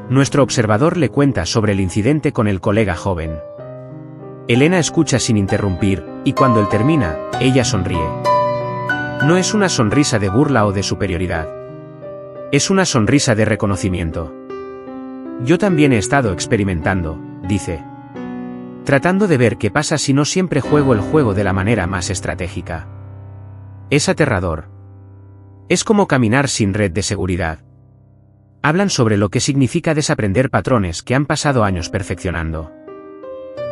Nuestro observador le cuenta sobre el incidente con el colega joven. Elena escucha sin interrumpir, y cuando él termina, ella sonríe. No es una sonrisa de burla o de superioridad. Es una sonrisa de reconocimiento. Yo también he estado experimentando, dice. Tratando de ver qué pasa si no siempre juego el juego de la manera más estratégica. Es aterrador. Es como caminar sin red de seguridad. Hablan sobre lo que significa desaprender patrones que han pasado años perfeccionando.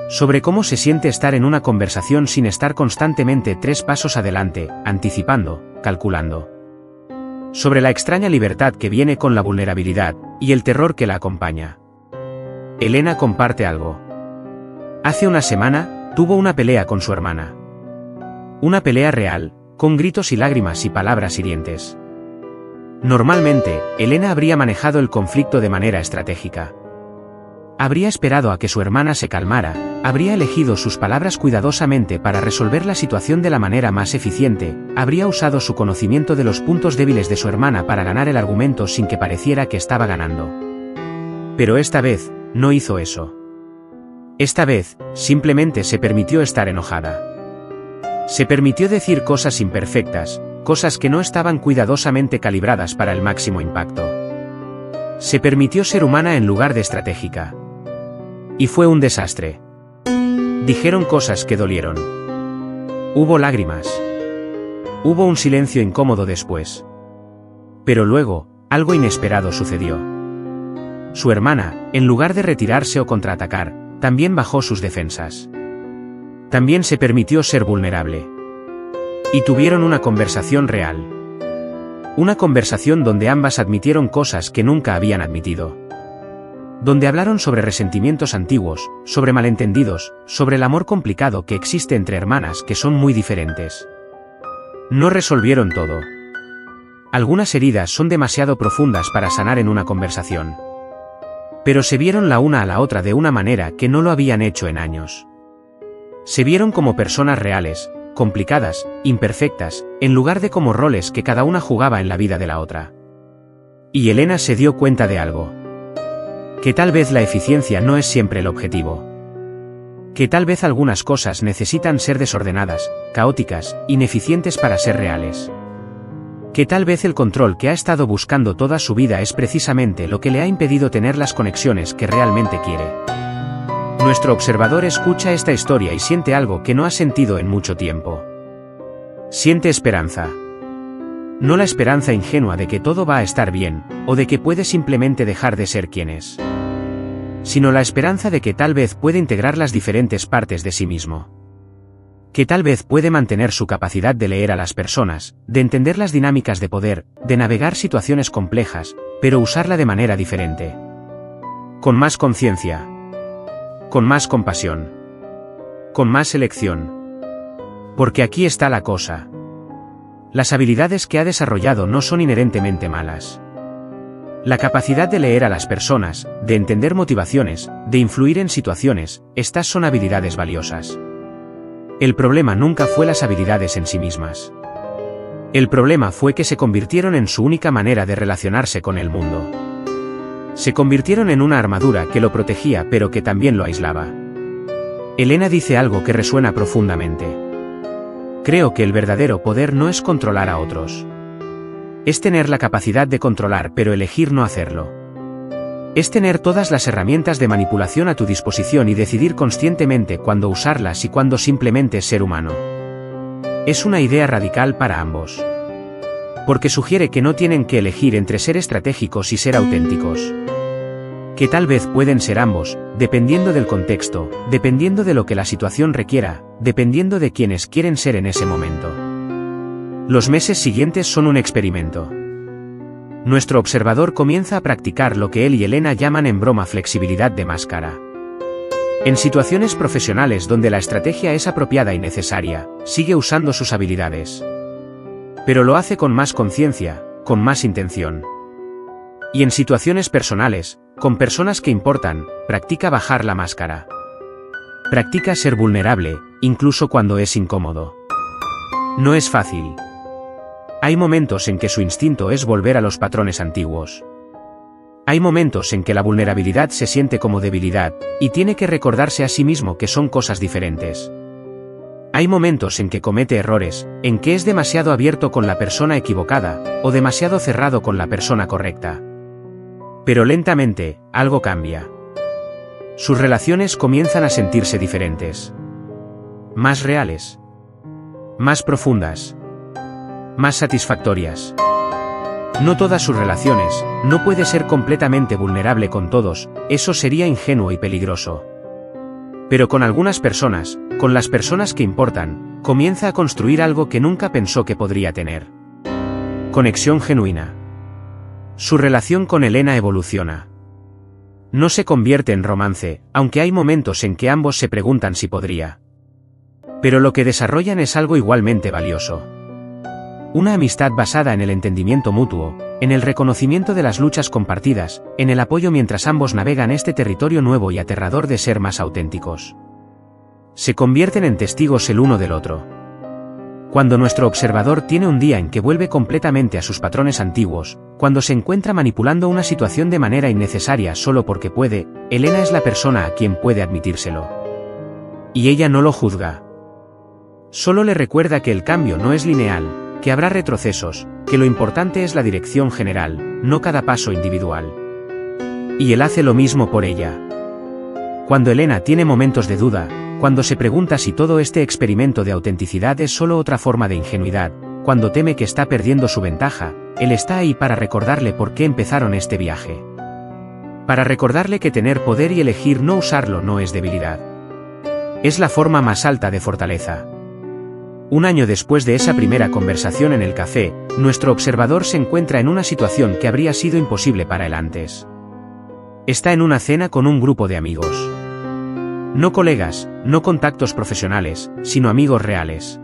Sobre cómo se siente estar en una conversación sin estar constantemente 3 pasos adelante, anticipando, calculando. Sobre la extraña libertad que viene con la vulnerabilidad, y el terror que la acompaña. Elena comparte algo. Hace una semana, tuvo una pelea con su hermana. Una pelea real, con gritos y lágrimas y palabras hirientes. Normalmente, Elena habría manejado el conflicto de manera estratégica. Habría esperado a que su hermana se calmara, habría elegido sus palabras cuidadosamente para resolver la situación de la manera más eficiente, habría usado su conocimiento de los puntos débiles de su hermana para ganar el argumento sin que pareciera que estaba ganando. Pero esta vez, no hizo eso. Esta vez, simplemente se permitió estar enojada. Se permitió decir cosas imperfectas, cosas que no estaban cuidadosamente calibradas para el máximo impacto. Se permitió ser humana en lugar de estratégica. Y fue un desastre. Dijeron cosas que dolieron. Hubo lágrimas. Hubo un silencio incómodo después. Pero luego, algo inesperado sucedió. Su hermana, en lugar de retirarse o contraatacar, también bajó sus defensas. También se permitió ser vulnerable. Y tuvieron una conversación real. Una conversación donde ambas admitieron cosas que nunca habían admitido. Donde hablaron sobre resentimientos antiguos, sobre malentendidos, sobre el amor complicado que existe entre hermanas que son muy diferentes. No resolvieron todo. Algunas heridas son demasiado profundas para sanar en una conversación. Pero se vieron la una a la otra de una manera que no lo habían hecho en años. Se vieron como personas reales, complicadas, imperfectas, en lugar de como roles que cada una jugaba en la vida de la otra. Y Elena se dio cuenta de algo. Que tal vez la eficiencia no es siempre el objetivo. Que tal vez algunas cosas necesitan ser desordenadas, caóticas, ineficientes para ser reales. Que tal vez el control que ha estado buscando toda su vida es precisamente lo que le ha impedido tener las conexiones que realmente quiere. Nuestro observador escucha esta historia y siente algo que no ha sentido en mucho tiempo. Siente esperanza. No la esperanza ingenua de que todo va a estar bien, o de que puede simplemente dejar de ser quien es. Sino la esperanza de que tal vez puede integrar las diferentes partes de sí mismo. Que tal vez puede mantener su capacidad de leer a las personas, de entender las dinámicas de poder, de navegar situaciones complejas, pero usarla de manera diferente. Con más conciencia. Con más compasión. Con más elección. Porque aquí está la cosa. Las habilidades que ha desarrollado no son inherentemente malas. La capacidad de leer a las personas, de entender motivaciones, de influir en situaciones, estas son habilidades valiosas. El problema nunca fue las habilidades en sí mismas. El problema fue que se convirtieron en su única manera de relacionarse con el mundo. Se convirtieron en una armadura que lo protegía pero que también lo aislaba. Elena dice algo que resuena profundamente. Creo que el verdadero poder no es controlar a otros. Es tener la capacidad de controlar pero elegir no hacerlo. Es tener todas las herramientas de manipulación a tu disposición y decidir conscientemente cuándo usarlas y cuándo simplemente ser humano. Es una idea radical para ambos. Porque sugiere que no tienen que elegir entre ser estratégicos y ser auténticos. Que tal vez pueden ser ambos, dependiendo del contexto, dependiendo de lo que la situación requiera, dependiendo de quienes quieren ser en ese momento. Los meses siguientes son un experimento. Nuestro observador comienza a practicar lo que él y Elena llaman en broma flexibilidad de máscara. En situaciones profesionales donde la estrategia es apropiada y necesaria, sigue usando sus habilidades. Pero lo hace con más conciencia, con más intención. Y en situaciones personales, con personas que importan, practica bajar la máscara. Practica ser vulnerable, incluso cuando es incómodo. No es fácil. Hay momentos en que su instinto es volver a los patrones antiguos. Hay momentos en que la vulnerabilidad se siente como debilidad, y tiene que recordarse a sí mismo que son cosas diferentes. Hay momentos en que comete errores, en que es demasiado abierto con la persona equivocada, o demasiado cerrado con la persona correcta. Pero lentamente, algo cambia. Sus relaciones comienzan a sentirse diferentes. Más reales. Más profundas. Más satisfactorias. No todas sus relaciones, no puede ser completamente vulnerable con todos, eso sería ingenuo y peligroso. Pero con algunas personas, con las personas que importan, comienza a construir algo que nunca pensó que podría tener. Conexión genuina. Su relación con Elena evoluciona. No se convierte en romance, aunque hay momentos en que ambos se preguntan si podría. Pero lo que desarrollan es algo igualmente valioso. Una amistad basada en el entendimiento mutuo, en el reconocimiento de las luchas compartidas, en el apoyo mientras ambos navegan este territorio nuevo y aterrador de ser más auténticos. Se convierten en testigos el uno del otro. Cuando nuestro observador tiene un día en que vuelve completamente a sus patrones antiguos, cuando se encuentra manipulando una situación de manera innecesaria solo porque puede, Elena es la persona a quien puede admitírselo. Y ella no lo juzga. Solo le recuerda que el cambio no es lineal, que habrá retrocesos, que lo importante es la dirección general, no cada paso individual. Y él hace lo mismo por ella. Cuando Elena tiene momentos de duda, cuando se pregunta si todo este experimento de autenticidad es solo otra forma de ingenuidad, cuando teme que está perdiendo su ventaja, él está ahí para recordarle por qué empezaron este viaje. Para recordarle que tener poder y elegir no usarlo no es debilidad. Es la forma más alta de fortaleza. Un año después de esa primera conversación en el café, nuestro observador se encuentra en una situación que habría sido imposible para él antes. Está en una cena con un grupo de amigos. No colegas, no contactos profesionales, sino amigos reales.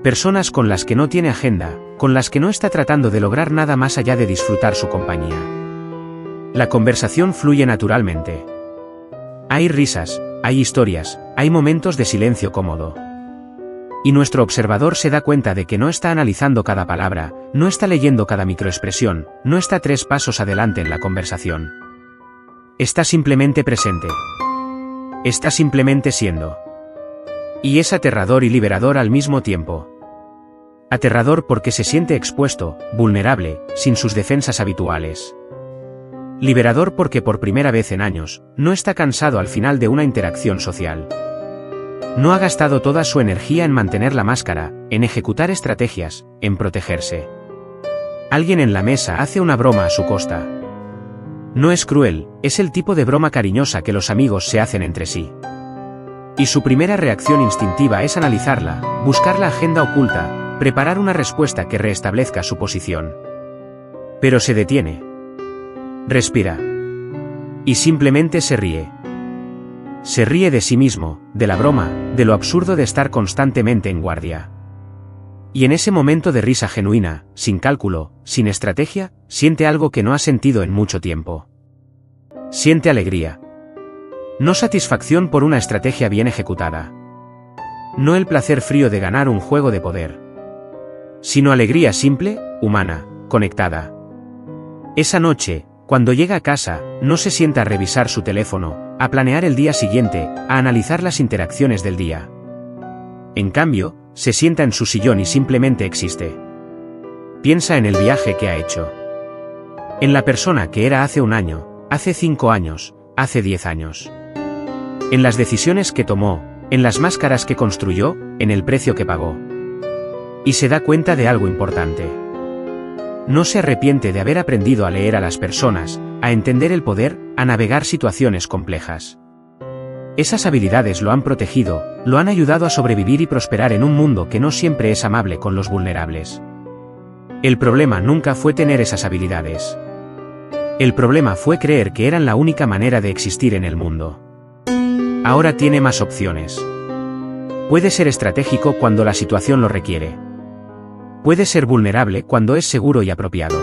Personas con las que no tiene agenda, con las que no está tratando de lograr nada más allá de disfrutar su compañía. La conversación fluye naturalmente. Hay risas, hay historias, hay momentos de silencio cómodo. Y nuestro observador se da cuenta de que no está analizando cada palabra, no está leyendo cada microexpresión, no está 3 pasos adelante en la conversación. Está simplemente presente. Está simplemente siendo. Y es aterrador y liberador al mismo tiempo. Aterrador porque se siente expuesto, vulnerable, sin sus defensas habituales. Liberador porque por primera vez en años, no está cansado al final de una interacción social. No ha gastado toda su energía en mantener la máscara, en ejecutar estrategias, en protegerse. Alguien en la mesa hace una broma a su costa. No es cruel, es el tipo de broma cariñosa que los amigos se hacen entre sí. Y su primera reacción instintiva es analizarla, buscar la agenda oculta, preparar una respuesta que restablezca su posición. Pero se detiene. Respira. Y simplemente se ríe. Se ríe de sí mismo, de la broma, de lo absurdo de estar constantemente en guardia. Y en ese momento de risa genuina, sin cálculo, sin estrategia, siente algo que no ha sentido en mucho tiempo. Siente alegría. No satisfacción por una estrategia bien ejecutada. No el placer frío de ganar un juego de poder. Sino alegría simple, humana, conectada. Esa noche, cuando llega a casa, no se sienta a revisar su teléfono, a planear el día siguiente, a analizar las interacciones del día. En cambio, se sienta en su sillón y simplemente existe. Piensa en el viaje que ha hecho. En la persona que era hace un año, hace 5 años, hace 10 años. En las decisiones que tomó, en las máscaras que construyó, en el precio que pagó. Y se da cuenta de algo importante. No se arrepiente de haber aprendido a leer a las personas, a entender el poder, a navegar situaciones complejas. Esas habilidades lo han protegido, lo han ayudado a sobrevivir y prosperar en un mundo que no siempre es amable con los vulnerables. El problema nunca fue tener esas habilidades. El problema fue creer que eran la única manera de existir en el mundo. Ahora tiene más opciones. Puede ser estratégico cuando la situación lo requiere. Puede ser vulnerable cuando es seguro y apropiado.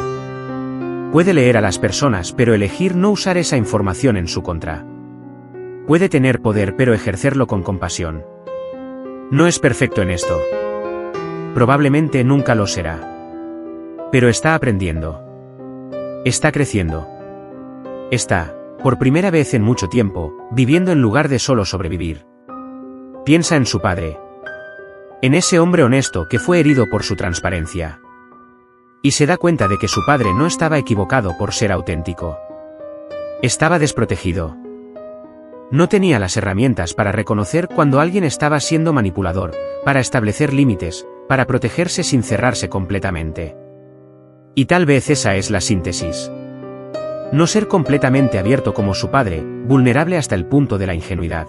Puede leer a las personas pero elegir no usar esa información en su contra. Puede tener poder pero ejercerlo con compasión. No es perfecto en esto. Probablemente nunca lo será. Pero está aprendiendo. Está creciendo. Está, por primera vez en mucho tiempo, viviendo en lugar de solo sobrevivir. Piensa en su padre. En ese hombre honesto que fue herido por su transparencia. Y se da cuenta de que su padre no estaba equivocado por ser auténtico. Estaba desprotegido. No tenía las herramientas para reconocer cuando alguien estaba siendo manipulador, para establecer límites, para protegerse sin cerrarse completamente. Y tal vez esa es la síntesis. No ser completamente abierto como su padre, vulnerable hasta el punto de la ingenuidad.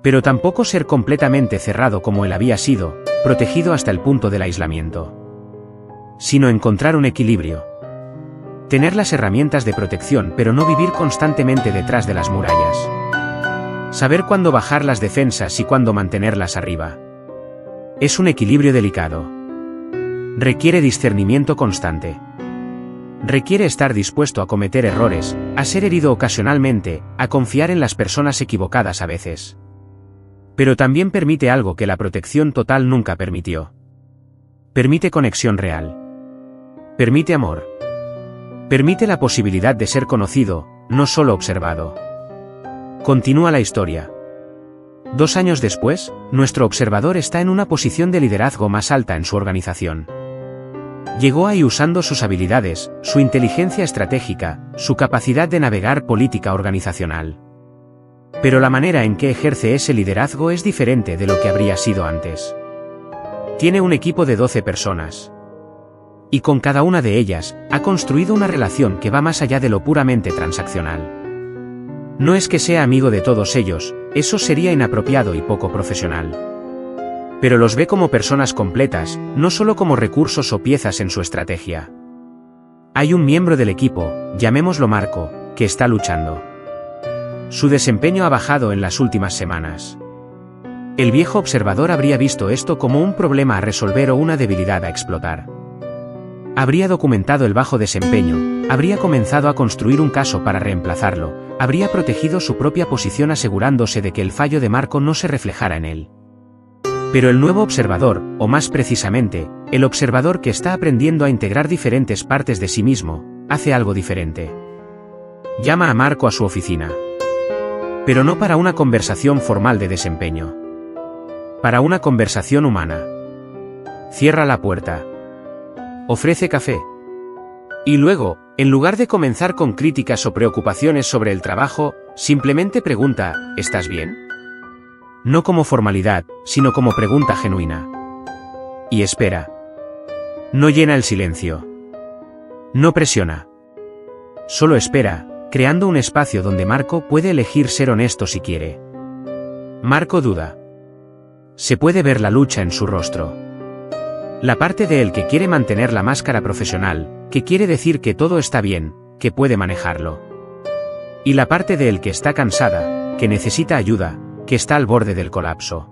Pero tampoco ser completamente cerrado como él había sido, protegido hasta el punto del aislamiento. Sino encontrar un equilibrio. Tener las herramientas de protección pero no vivir constantemente detrás de las murallas. Saber cuándo bajar las defensas y cuándo mantenerlas arriba. Es un equilibrio delicado. Requiere discernimiento constante. Requiere estar dispuesto a cometer errores, a ser herido ocasionalmente, a confiar en las personas equivocadas a veces. Pero también permite algo que la protección total nunca permitió. Permite conexión real. Permite amor. Permite la posibilidad de ser conocido, no solo observado. Continúa la historia. 2 años después, nuestro observador está en una posición de liderazgo más alta en su organización. Llegó ahí usando sus habilidades, su inteligencia estratégica, su capacidad de navegar política organizacional. Pero la manera en que ejerce ese liderazgo es diferente de lo que habría sido antes. Tiene un equipo de 12 personas. Y con cada una de ellas, ha construido una relación que va más allá de lo puramente transaccional. No es que sea amigo de todos ellos, eso sería inapropiado y poco profesional. Pero los ve como personas completas, no solo como recursos o piezas en su estrategia. Hay un miembro del equipo, llamémoslo Marco, que está luchando. Su desempeño ha bajado en las últimas semanas. El viejo observador habría visto esto como un problema a resolver o una debilidad a explotar. Habría documentado el bajo desempeño, habría comenzado a construir un caso para reemplazarlo, habría protegido su propia posición asegurándose de que el fallo de Marco no se reflejara en él. Pero el nuevo observador, o más precisamente, el observador que está aprendiendo a integrar diferentes partes de sí mismo, hace algo diferente. Llama a Marco a su oficina. Pero no para una conversación formal de desempeño. Para una conversación humana. Cierra la puerta. Ofrece café. Y luego, en lugar de comenzar con críticas o preocupaciones sobre el trabajo, simplemente pregunta, ¿estás bien? No como formalidad, sino como pregunta genuina. Y espera. No llena el silencio. No presiona. Solo espera, creando un espacio donde Marco puede elegir ser honesto si quiere. Marco duda. Se puede ver la lucha en su rostro. La parte de él que quiere mantener la máscara profesional, que quiere decir que todo está bien, que puede manejarlo. Y la parte de él que está cansada, que necesita ayuda, que está al borde del colapso.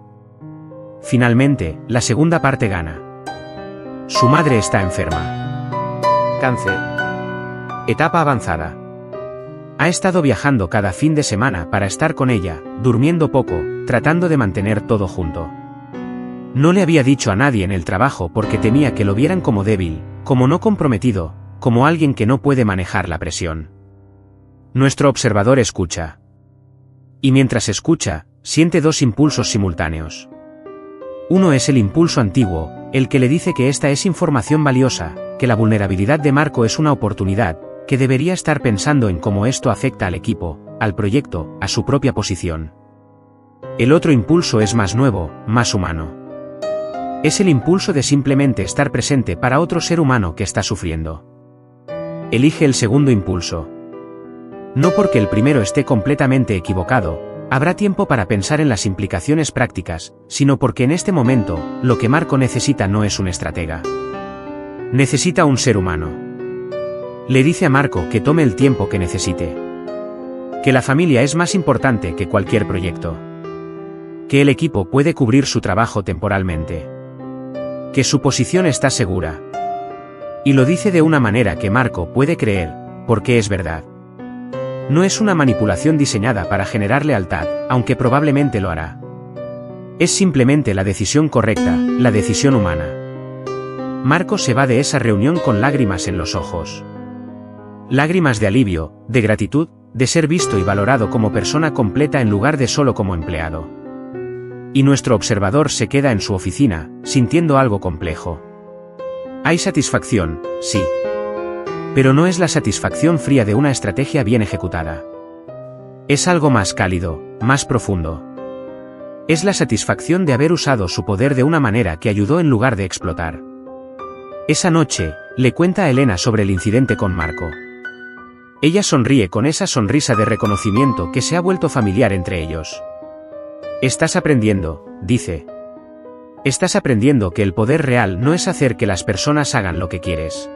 Finalmente, la segunda parte gana. Su madre está enferma. Cáncer. Etapa avanzada. Ha estado viajando cada fin de semana para estar con ella, durmiendo poco, tratando de mantener todo junto. No le había dicho a nadie en el trabajo porque temía que lo vieran como débil, como no comprometido, como alguien que no puede manejar la presión. Nuestro observador escucha. Y mientras escucha, siente 2 impulsos simultáneos. Uno es el impulso antiguo, el que le dice que esta es información valiosa, que la vulnerabilidad de Marco es una oportunidad, que debería estar pensando en cómo esto afecta al equipo, al proyecto, a su propia posición. El otro impulso es más nuevo, más humano. Es el impulso de simplemente estar presente para otro ser humano que está sufriendo. Elige el segundo impulso. No porque el primero esté completamente equivocado, habrá tiempo para pensar en las implicaciones prácticas, sino porque en este momento, lo que Marco necesita no es un estratega. Necesita un ser humano. Le dice a Marco que tome el tiempo que necesite. Que la familia es más importante que cualquier proyecto. Que el equipo puede cubrir su trabajo temporalmente. Que su posición está segura. Y lo dice de una manera que Marco puede creer, porque es verdad. No es una manipulación diseñada para generar lealtad, aunque probablemente lo hará. Es simplemente la decisión correcta, la decisión humana. Marco se va de esa reunión con lágrimas en los ojos. Lágrimas de alivio, de gratitud, de ser visto y valorado como persona completa en lugar de solo como empleado. Y nuestro observador se queda en su oficina, sintiendo algo complejo. Hay satisfacción, sí. Pero no es la satisfacción fría de una estrategia bien ejecutada. Es algo más cálido, más profundo. Es la satisfacción de haber usado su poder de una manera que ayudó en lugar de explotar. Esa noche, Le cuenta a Elena sobre el incidente con Marco. Ella sonríe con esa sonrisa de reconocimiento que se ha vuelto familiar entre ellos. Estás aprendiendo, dice. Estás aprendiendo que el poder real no es hacer que las personas hagan lo que quieres.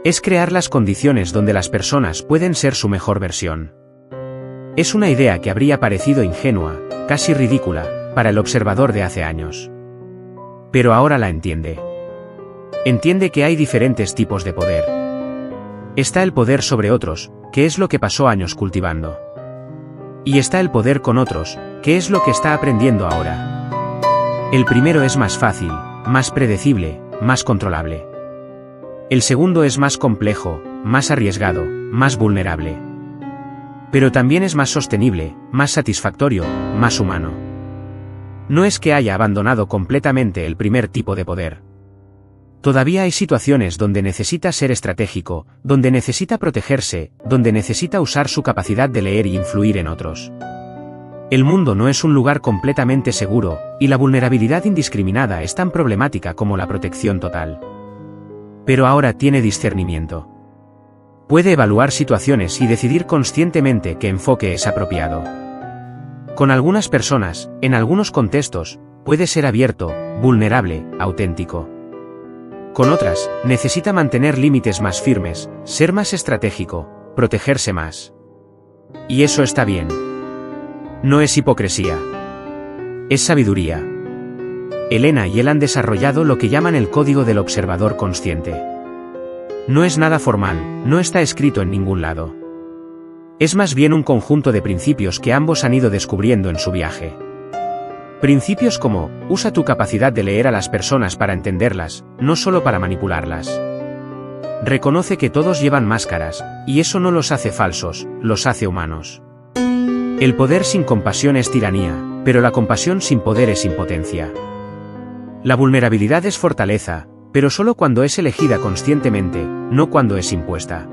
Es crear las condiciones donde las personas pueden ser su mejor versión. Es una idea que habría parecido ingenua, casi ridícula, para el observador de hace años. Pero ahora la entiende. Entiende que hay diferentes tipos de poder. Está el poder sobre otros, que es lo que pasó años cultivando. Y está el poder con otros, que es lo que está aprendiendo ahora. El primero es más fácil, más predecible, más controlable. El segundo es más complejo, más arriesgado, más vulnerable. Pero también es más sostenible, más satisfactorio, más humano. No es que haya abandonado completamente el primer tipo de poder. Todavía hay situaciones donde necesita ser estratégico, donde necesita protegerse, donde necesita usar su capacidad de leer y influir en otros. El mundo no es un lugar completamente seguro, y la vulnerabilidad indiscriminada es tan problemática como la protección total. Pero ahora tiene discernimiento. Puede evaluar situaciones y decidir conscientemente qué enfoque es apropiado. Con algunas personas, en algunos contextos, puede ser abierto, vulnerable, auténtico. Con otras, necesita mantener límites más firmes, ser más estratégico, protegerse más. Y eso está bien. No es hipocresía. Es sabiduría. Elena y él han desarrollado lo que llaman el código del observador consciente. No es nada formal, no está escrito en ningún lado. Es más bien un conjunto de principios que ambos han ido descubriendo en su viaje. Principios como, usa tu capacidad de leer a las personas para entenderlas, no solo para manipularlas. Reconoce que todos llevan máscaras, y eso no los hace falsos, los hace humanos. El poder sin compasión es tiranía, pero la compasión sin poder es impotencia. La vulnerabilidad es fortaleza, pero solo cuando es elegida conscientemente, no cuando es impuesta.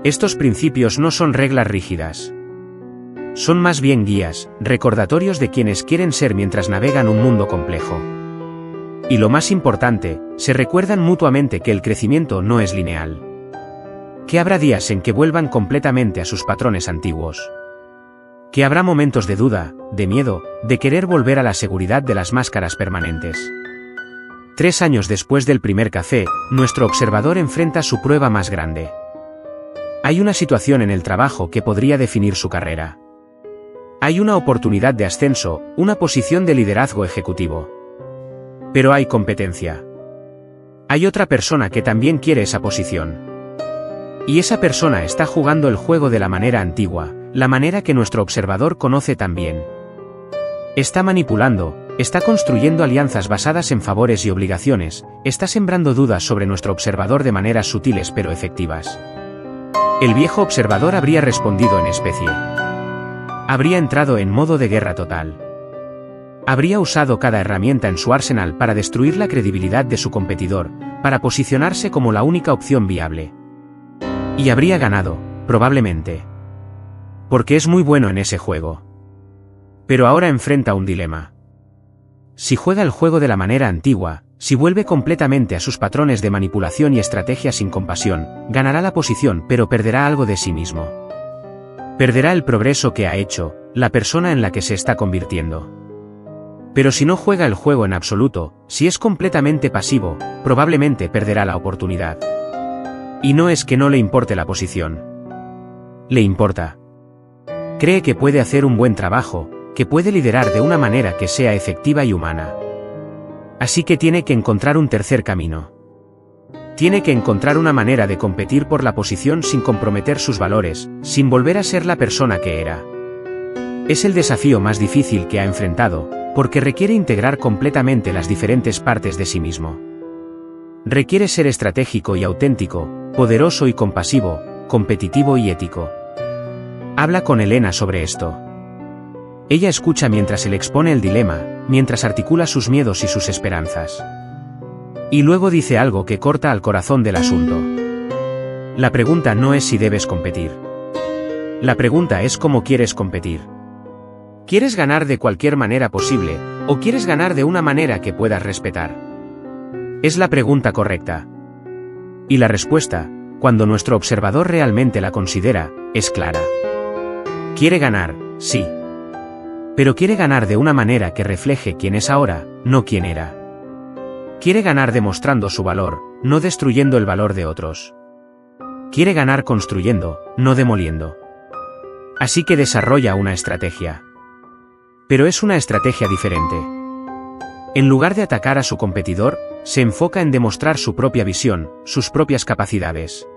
Estos principios no son reglas rígidas. Son más bien guías, recordatorios de quienes quieren ser mientras navegan un mundo complejo. Y lo más importante, se recuerdan mutuamente que el crecimiento no es lineal. Que habrá días en que vuelvan completamente a sus patrones antiguos. Que habrá momentos de duda, de miedo, de querer volver a la seguridad de las máscaras permanentes. 3 años después del primer café, nuestro observador enfrenta su prueba más grande. Hay una situación en el trabajo que podría definir su carrera. Hay una oportunidad de ascenso, una posición de liderazgo ejecutivo. Pero hay competencia. Hay otra persona que también quiere esa posición. Y esa persona está jugando el juego de la manera antigua, la manera que nuestro observador conoce tan bien. Está manipulando, está construyendo alianzas basadas en favores y obligaciones, está sembrando dudas sobre nuestro observador de maneras sutiles pero efectivas. El viejo observador habría respondido en especie. Habría entrado en modo de guerra total. Habría usado cada herramienta en su arsenal para destruir la credibilidad de su competidor, para posicionarse como la única opción viable. Y habría ganado, probablemente. Porque es muy bueno en ese juego. Pero ahora enfrenta un dilema. Si juega el juego de la manera antigua, si vuelve completamente a sus patrones de manipulación y estrategia sin compasión, ganará la posición pero perderá algo de sí mismo. Perderá el progreso que ha hecho, la persona en la que se está convirtiendo. Pero si no juega el juego en absoluto, si es completamente pasivo, probablemente perderá la oportunidad. Y no es que no le importe la posición. Le importa. Cree que puede hacer un buen trabajo, que puede liderar de una manera que sea efectiva y humana. Así que tiene que encontrar un tercer camino. Tiene que encontrar una manera de competir por la posición sin comprometer sus valores, sin volver a ser la persona que era. Es el desafío más difícil que ha enfrentado, porque requiere integrar completamente las diferentes partes de sí mismo. Requiere ser estratégico y auténtico, poderoso y compasivo, competitivo y ético. Habla con Elena sobre esto. Ella escucha mientras él expone el dilema, mientras articula sus miedos y sus esperanzas. Y luego dice algo que corta al corazón del asunto. La pregunta no es si debes competir. La pregunta es cómo quieres competir. ¿Quieres ganar de cualquier manera posible, o quieres ganar de una manera que puedas respetar? Es la pregunta correcta. Y la respuesta, cuando nuestro observador realmente la considera, es clara. Quiere ganar, sí. Pero quiere ganar de una manera que refleje quién es ahora, no quién era. Quiere ganar demostrando su valor, no destruyendo el valor de otros. Quiere ganar construyendo, no demoliendo. Así que desarrolla una estrategia. Pero es una estrategia diferente. En lugar de atacar a su competidor, se enfoca en demostrar su propia visión, sus propias capacidades.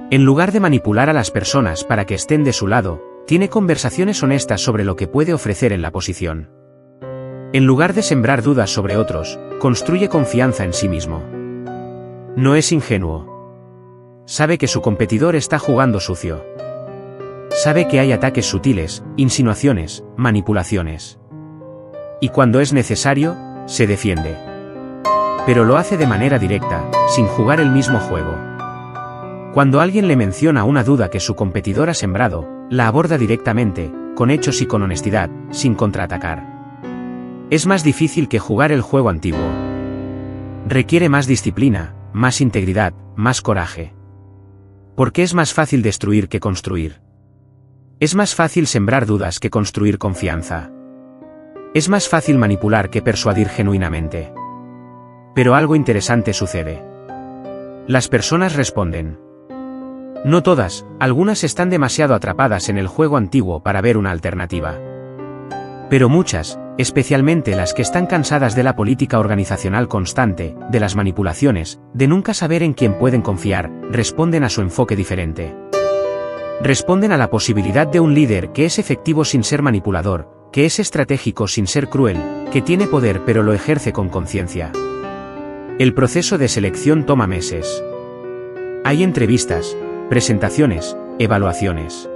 En lugar de manipular a las personas para que estén de su lado, tiene conversaciones honestas sobre lo que puede ofrecer en la posición. En lugar de sembrar dudas sobre otros, construye confianza en sí mismo. No es ingenuo. Sabe que su competidor está jugando sucio. Sabe que hay ataques sutiles, insinuaciones, manipulaciones. Y cuando es necesario, se defiende. Pero lo hace de manera directa, sin jugar el mismo juego. Cuando alguien le menciona una duda que su competidor ha sembrado, la aborda directamente, con hechos y con honestidad, sin contraatacar. Es más difícil que jugar el juego antiguo. Requiere más disciplina, más integridad, más coraje. Porque es más fácil destruir que construir. Es más fácil sembrar dudas que construir confianza. Es más fácil manipular que persuadir genuinamente. Pero algo interesante sucede. Las personas responden. No todas, algunas están demasiado atrapadas en el juego antiguo para ver una alternativa. Pero muchas, especialmente las que están cansadas de la política organizacional constante, de las manipulaciones, de nunca saber en quién pueden confiar, responden a su enfoque diferente. Responden a la posibilidad de un líder que es efectivo sin ser manipulador, que es estratégico sin ser cruel, que tiene poder pero lo ejerce con conciencia. El proceso de selección toma meses. Hay entrevistas, presentaciones, evaluaciones.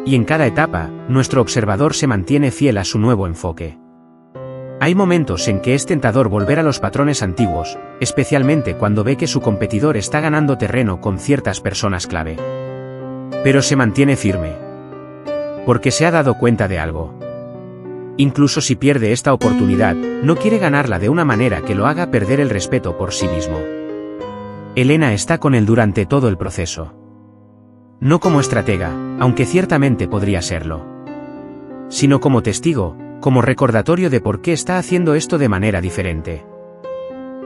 Y en cada etapa, nuestro observador se mantiene fiel a su nuevo enfoque. Hay momentos en que es tentador volver a los patrones antiguos, especialmente cuando ve que su competidor está ganando terreno con ciertas personas clave. Pero se mantiene firme. Porque se ha dado cuenta de algo. Incluso si pierde esta oportunidad, no quiere ganarla de una manera que lo haga perder el respeto por sí mismo. Elena está con él durante todo el proceso. No como estratega, aunque ciertamente podría serlo. Sino como testigo, como recordatorio de por qué está haciendo esto de manera diferente.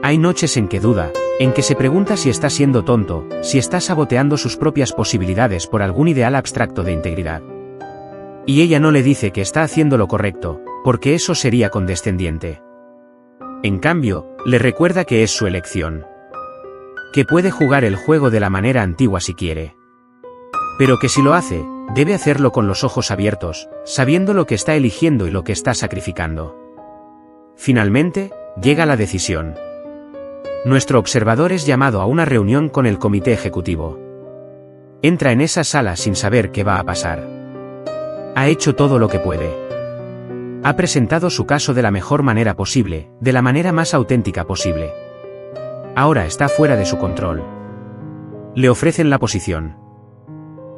Hay noches en que duda, en que se pregunta si está siendo tonto, si está saboteando sus propias posibilidades por algún ideal abstracto de integridad. Y ella no le dice que está haciendo lo correcto, porque eso sería condescendiente. En cambio, le recuerda que es su elección. Que puede jugar el juego de la manera antigua si quiere. Pero que si lo hace, debe hacerlo con los ojos abiertos, sabiendo lo que está eligiendo y lo que está sacrificando. Finalmente, llega la decisión. Nuestro observador es llamado a una reunión con el comité ejecutivo. Entra en esa sala sin saber qué va a pasar. Ha hecho todo lo que puede. Ha presentado su caso de la mejor manera posible, de la manera más auténtica posible. Ahora está fuera de su control. Le ofrecen la posición.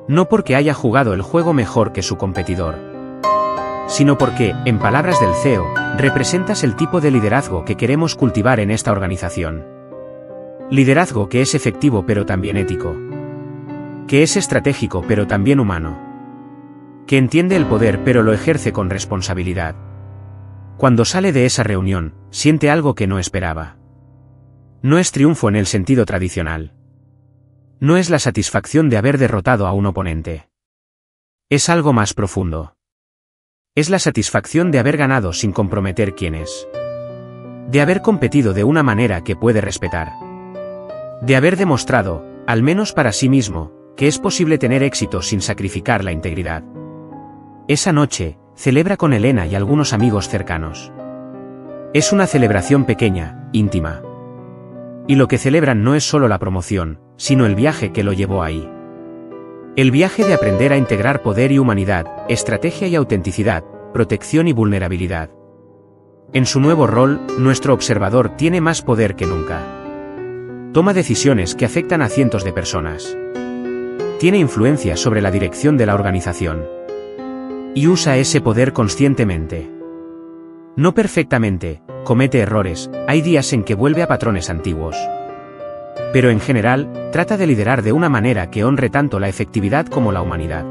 No porque haya jugado el juego mejor que su competidor, sino porque, en palabras del CEO, representas el tipo de liderazgo que queremos cultivar en esta organización. Liderazgo que es efectivo pero también ético. Que es estratégico pero también humano. Que entiende el poder pero lo ejerce con responsabilidad. Cuando sale de esa reunión, siente algo que no esperaba. No es triunfo en el sentido tradicional. No es la satisfacción de haber derrotado a un oponente. Es algo más profundo. Es la satisfacción de haber ganado sin comprometer quién es. De haber competido de una manera que puede respetar. De haber demostrado, al menos para sí mismo, que es posible tener éxito sin sacrificar la integridad. Esa noche, celebra con Elena y algunos amigos cercanos. Es una celebración pequeña, íntima. Y lo que celebran no es solo la promoción, sino el viaje que lo llevó ahí. El viaje de aprender a integrar poder y humanidad, estrategia y autenticidad, protección y vulnerabilidad. En su nuevo rol, nuestro observador tiene más poder que nunca. Toma decisiones que afectan a cientos de personas. Tiene influencia sobre la dirección de la organización. Y usa ese poder conscientemente. No perfectamente, comete errores, hay días en que vuelve a patrones antiguos. Pero en general, trata de liderar de una manera que honre tanto la efectividad como la humanidad.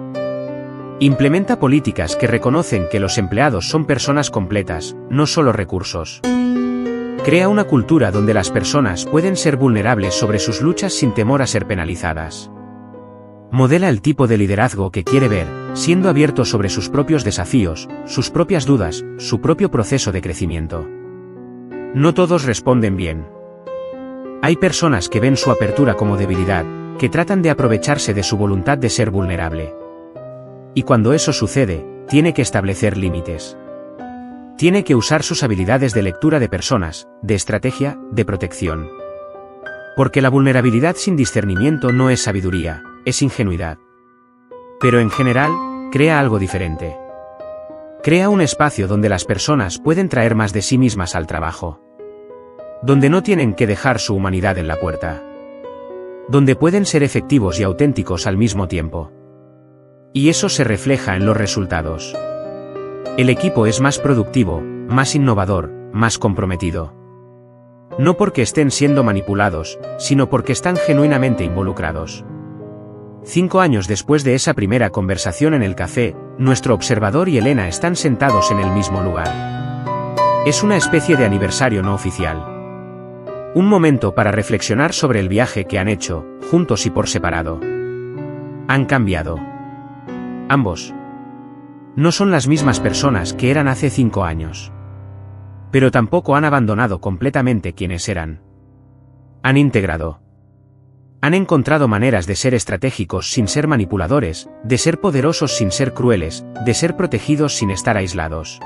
Implementa políticas que reconocen que los empleados son personas completas, no solo recursos. Crea una cultura donde las personas pueden ser vulnerables sobre sus luchas sin temor a ser penalizadas. Modela el tipo de liderazgo que quiere ver, siendo abierto sobre sus propios desafíos, sus propias dudas, su propio proceso de crecimiento. No todos responden bien. Hay personas que ven su apertura como debilidad, que tratan de aprovecharse de su voluntad de ser vulnerable. Y cuando eso sucede, tiene que establecer límites. Tiene que usar sus habilidades de lectura de personas, de estrategia, de protección. Porque la vulnerabilidad sin discernimiento no es sabiduría, es ingenuidad. Pero en general, crea algo diferente. Crea un espacio donde las personas pueden traer más de sí mismas al trabajo. Donde no tienen que dejar su humanidad en la puerta. Donde pueden ser efectivos y auténticos al mismo tiempo. Y eso se refleja en los resultados. El equipo es más productivo, más innovador, más comprometido. No porque estén siendo manipulados, sino porque están genuinamente involucrados. 5 años después de esa primera conversación en el café, nuestro observador y Elena están sentados en el mismo lugar. Es una especie de aniversario no oficial. Un momento para reflexionar sobre el viaje que han hecho, juntos y por separado. Han cambiado. Ambos. No son las mismas personas que eran hace 5 años. Pero tampoco han abandonado completamente quienes eran. Han integrado. Han encontrado maneras de ser estratégicos sin ser manipuladores, de ser poderosos sin ser crueles, de ser protegidos sin estar aislados.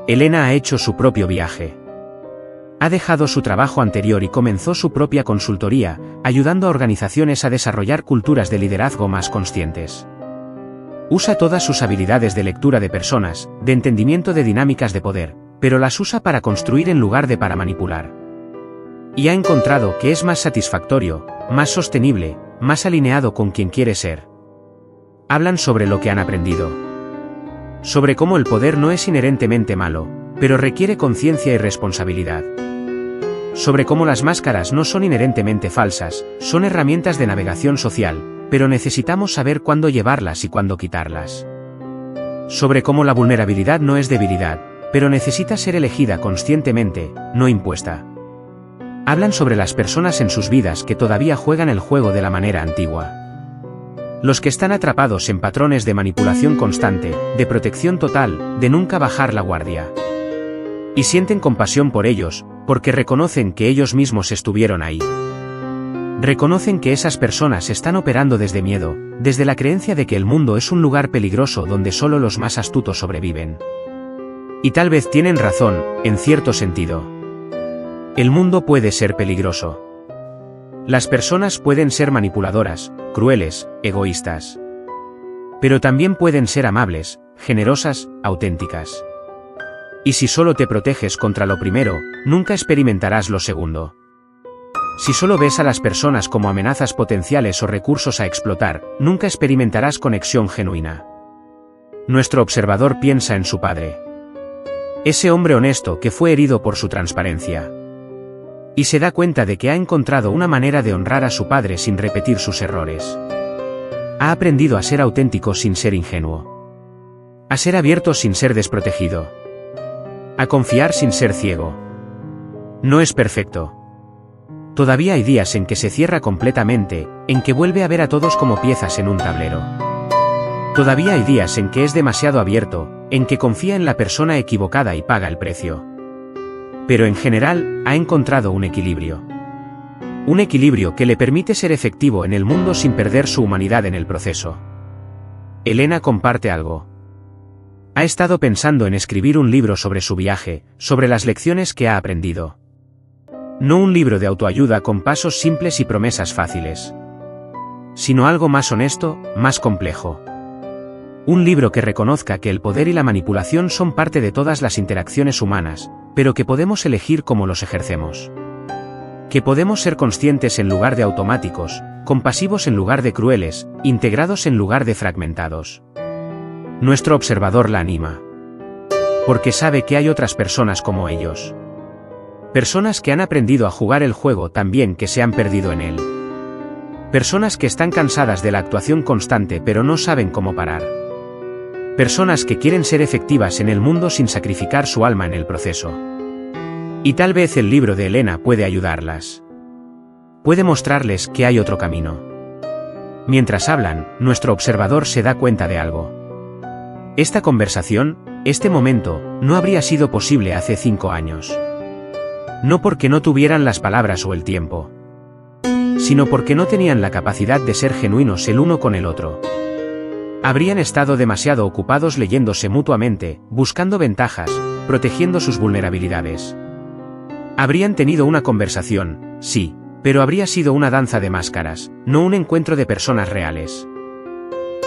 Elena ha hecho su propio viaje. Ha dejado su trabajo anterior y comenzó su propia consultoría, ayudando a organizaciones a desarrollar culturas de liderazgo más conscientes. Usa todas sus habilidades de lectura de personas, de entendimiento de dinámicas de poder, pero las usa para construir en lugar de para manipular. Y ha encontrado que es más satisfactorio, más sostenible, más alineado con quien quiere ser. Hablan sobre lo que han aprendido. Sobre cómo el poder no es inherentemente malo, pero requiere conciencia y responsabilidad. Sobre cómo las máscaras no son inherentemente falsas, son herramientas de navegación social, pero necesitamos saber cuándo llevarlas y cuándo quitarlas. Sobre cómo la vulnerabilidad no es debilidad, pero necesita ser elegida conscientemente, no impuesta. Hablan sobre las personas en sus vidas que todavía juegan el juego de la manera antigua. Los que están atrapados en patrones de manipulación constante, de protección total, de nunca bajar la guardia. Y sienten compasión por ellos, porque reconocen que ellos mismos estuvieron ahí. Reconocen que esas personas están operando desde miedo, desde la creencia de que el mundo es un lugar peligroso donde solo los más astutos sobreviven. Y tal vez tienen razón, en cierto sentido. El mundo puede ser peligroso. Las personas pueden ser manipuladoras, crueles, egoístas. Pero también pueden ser amables, generosas, auténticas. Y si solo te proteges contra lo primero, nunca experimentarás lo segundo. Si solo ves a las personas como amenazas potenciales o recursos a explotar, nunca experimentarás conexión genuina. Nuestro observador piensa en su padre. Ese hombre honesto que fue herido por su transparencia. Y se da cuenta de que ha encontrado una manera de honrar a su padre sin repetir sus errores. Ha aprendido a ser auténtico sin ser ingenuo. A ser abierto sin ser desprotegido. A confiar sin ser ciego. No es perfecto. Todavía hay días en que se cierra completamente, en que vuelve a ver a todos como piezas en un tablero. Todavía hay días en que es demasiado abierto, en que confía en la persona equivocada y paga el precio. Pero en general, ha encontrado un equilibrio. Un equilibrio que le permite ser efectivo en el mundo sin perder su humanidad en el proceso. Elena comparte algo. Ha estado pensando en escribir un libro sobre su viaje, sobre las lecciones que ha aprendido. No un libro de autoayuda con pasos simples y promesas fáciles. Sino algo más honesto, más complejo. Un libro que reconozca que el poder y la manipulación son parte de todas las interacciones humanas, pero que podemos elegir cómo los ejercemos. Que podemos ser conscientes en lugar de automáticos, compasivos en lugar de crueles, integrados en lugar de fragmentados. Nuestro observador la anima. Porque sabe que hay otras personas como ellos. Personas que han aprendido a jugar el juego tan bien que se han perdido en él. Personas que están cansadas de la actuación constante pero no saben cómo parar. Personas que quieren ser efectivas en el mundo sin sacrificar su alma en el proceso. Y tal vez el libro de Elena puede ayudarlas. Puede mostrarles que hay otro camino. Mientras hablan, nuestro observador se da cuenta de algo. Esta conversación, este momento, no habría sido posible hace 5 años. No porque no tuvieran las palabras o el tiempo, sino porque no tenían la capacidad de ser genuinos el uno con el otro. Habrían estado demasiado ocupados leyéndose mutuamente, buscando ventajas, protegiendo sus vulnerabilidades. Habrían tenido una conversación, sí, pero habría sido una danza de máscaras, no un encuentro de personas reales.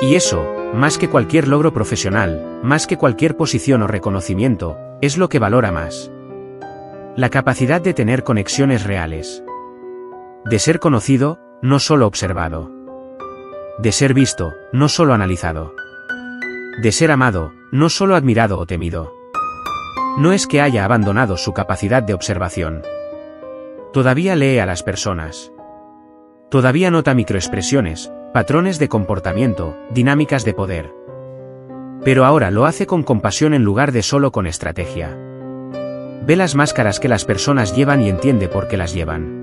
Y eso, más que cualquier logro profesional, más que cualquier posición o reconocimiento, es lo que valora más. La capacidad de tener conexiones reales. De ser conocido, no solo observado. De ser visto, no solo analizado. De ser amado, no solo admirado o temido. No es que haya abandonado su capacidad de observación. Todavía lee a las personas. Todavía nota microexpresiones, patrones de comportamiento, dinámicas de poder. Pero ahora lo hace con compasión en lugar de solo con estrategia. Ve las máscaras que las personas llevan y entiende por qué las llevan.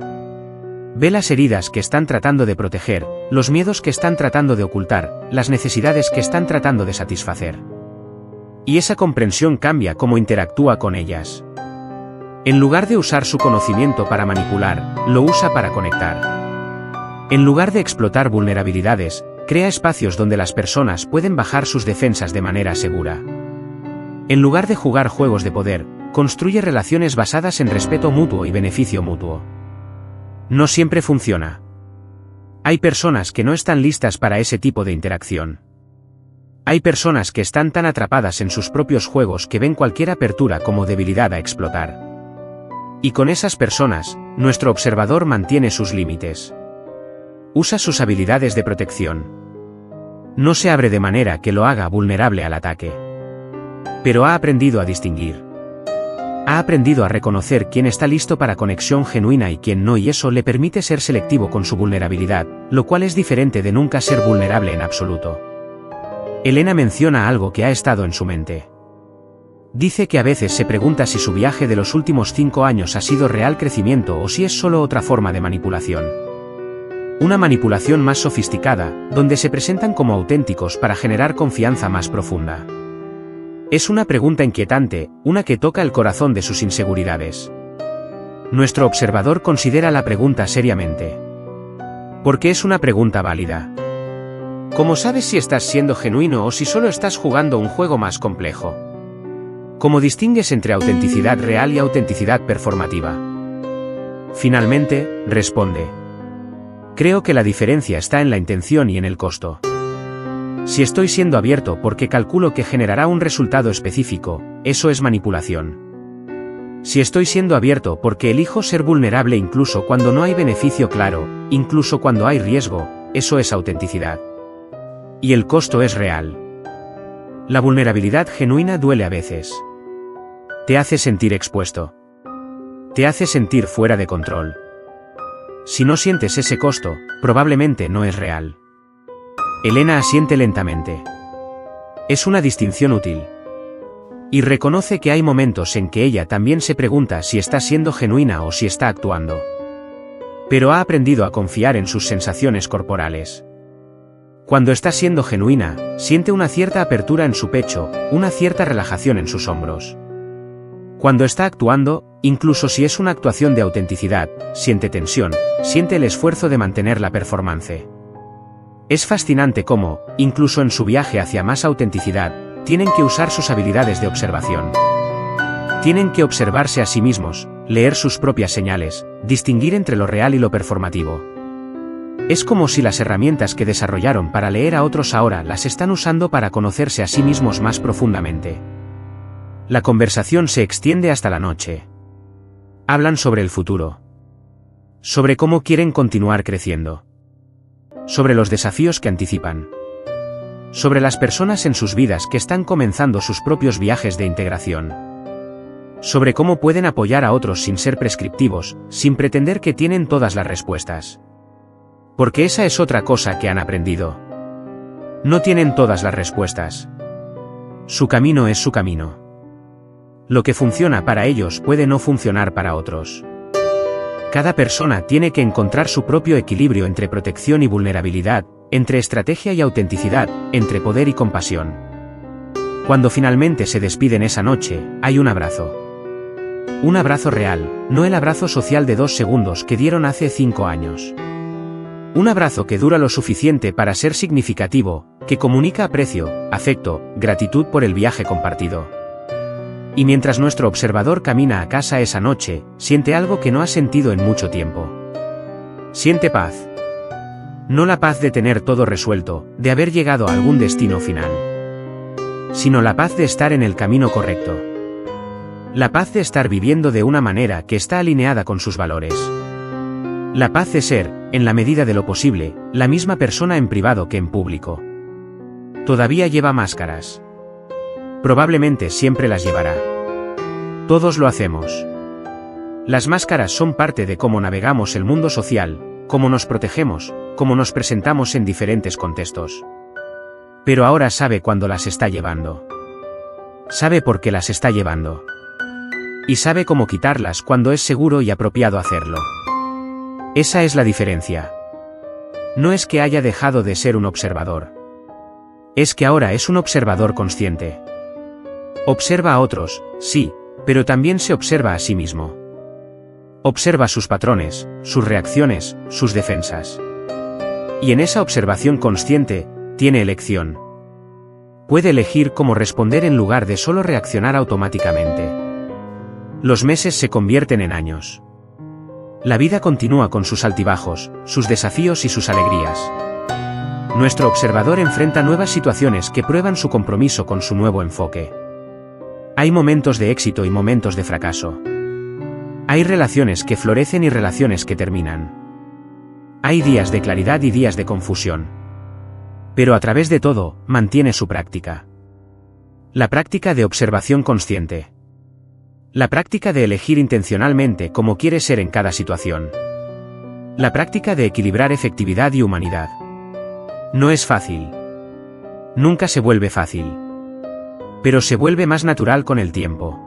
Ve las heridas que están tratando de proteger, los miedos que están tratando de ocultar, las necesidades que están tratando de satisfacer. Y esa comprensión cambia cómo interactúa con ellas. En lugar de usar su conocimiento para manipular, lo usa para conectar. En lugar de explotar vulnerabilidades, crea espacios donde las personas pueden bajar sus defensas de manera segura. En lugar de jugar juegos de poder, construye relaciones basadas en respeto mutuo y beneficio mutuo. No siempre funciona. Hay personas que no están listas para ese tipo de interacción. Hay personas que están tan atrapadas en sus propios juegos que ven cualquier apertura como debilidad a explotar. Y con esas personas, nuestro observador mantiene sus límites. Usa sus habilidades de protección. No se abre de manera que lo haga vulnerable al ataque. Pero ha aprendido a distinguir. Ha aprendido a reconocer quién está listo para conexión genuina y quién no, y eso le permite ser selectivo con su vulnerabilidad, lo cual es diferente de nunca ser vulnerable en absoluto. Elena menciona algo que ha estado en su mente. Dice que a veces se pregunta si su viaje de los últimos 5 años ha sido real crecimiento o si es solo otra forma de manipulación. Una manipulación más sofisticada, donde se presentan como auténticos para generar confianza más profunda. Es una pregunta inquietante, una que toca el corazón de sus inseguridades. Nuestro observador considera la pregunta seriamente. Porque es una pregunta válida. ¿Cómo sabes si estás siendo genuino o si solo estás jugando un juego más complejo? ¿Cómo distingues entre autenticidad real y autenticidad performativa? Finalmente, responde. Creo que la diferencia está en la intención y en el costo. Si estoy siendo abierto porque calculo que generará un resultado específico, eso es manipulación. Si estoy siendo abierto porque elijo ser vulnerable incluso cuando no hay beneficio claro, incluso cuando hay riesgo, eso es autenticidad. Y el costo es real. La vulnerabilidad genuina duele a veces. Te hace sentir expuesto. Te hace sentir fuera de control. Si no sientes ese costo, probablemente no es real. Elena asiente lentamente. Es una distinción útil. Y reconoce que hay momentos en que ella también se pregunta si está siendo genuina o si está actuando. Pero ha aprendido a confiar en sus sensaciones corporales. Cuando está siendo genuina, siente una cierta apertura en su pecho, una cierta relajación en sus hombros. Cuando está actuando, incluso si es una actuación de autenticidad, siente tensión, siente el esfuerzo de mantener la performance. Es fascinante cómo, incluso en su viaje hacia más autenticidad, tienen que usar sus habilidades de observación. Tienen que observarse a sí mismos, leer sus propias señales, distinguir entre lo real y lo performativo. Es como si las herramientas que desarrollaron para leer a otros ahora las están usando para conocerse a sí mismos más profundamente. La conversación se extiende hasta la noche. Hablan sobre el futuro. Sobre cómo quieren continuar creciendo. Sobre los desafíos que anticipan. Sobre las personas en sus vidas que están comenzando sus propios viajes de integración. sobre cómo pueden apoyar a otros sin ser prescriptivos, sin pretender que tienen todas las respuestas. Porque esa es otra cosa que han aprendido. No tienen todas las respuestas. Su camino es su camino. Lo que funciona para ellos puede no funcionar para otros. Cada persona tiene que encontrar su propio equilibrio entre protección y vulnerabilidad, entre estrategia y autenticidad, entre poder y compasión. Cuando finalmente se despiden esa noche, hay un abrazo. Un abrazo real, no el abrazo social de 2 segundos que dieron hace 5 años. Un abrazo que dura lo suficiente para ser significativo, que comunica aprecio, afecto, gratitud por el viaje compartido. Y mientras nuestro observador camina a casa esa noche, siente algo que no ha sentido en mucho tiempo. Siente paz. No la paz de tener todo resuelto, de haber llegado a algún destino final. Sino la paz de estar en el camino correcto. La paz de estar viviendo de una manera que está alineada con sus valores. La paz de ser, en la medida de lo posible, la misma persona en privado que en público. Todavía lleva máscaras. Probablemente siempre las llevará. Todos lo hacemos. Las máscaras son parte de cómo navegamos el mundo social, cómo nos protegemos, cómo nos presentamos en diferentes contextos. Pero ahora sabe cuándo las está llevando. Sabe por qué las está llevando. Y sabe cómo quitarlas cuando es seguro y apropiado hacerlo. Esa es la diferencia. No es que haya dejado de ser un observador. Es que ahora es un observador consciente. Observa a otros, sí, pero también se observa a sí mismo. Observa sus patrones, sus reacciones, sus defensas. Y en esa observación consciente, tiene elección. Puede elegir cómo responder en lugar de solo reaccionar automáticamente. Los meses se convierten en años. La vida continúa con sus altibajos, sus desafíos y sus alegrías. Nuestro observador enfrenta nuevas situaciones que prueban su compromiso con su nuevo enfoque. Hay momentos de éxito y momentos de fracaso. Hay relaciones que florecen y relaciones que terminan. Hay días de claridad y días de confusión. Pero a través de todo, mantiene su práctica. La práctica de observación consciente. La práctica de elegir intencionalmente cómo quiere ser en cada situación. La práctica de equilibrar efectividad y humanidad. No es fácil. Nunca se vuelve fácil. Pero se vuelve más natural con el tiempo.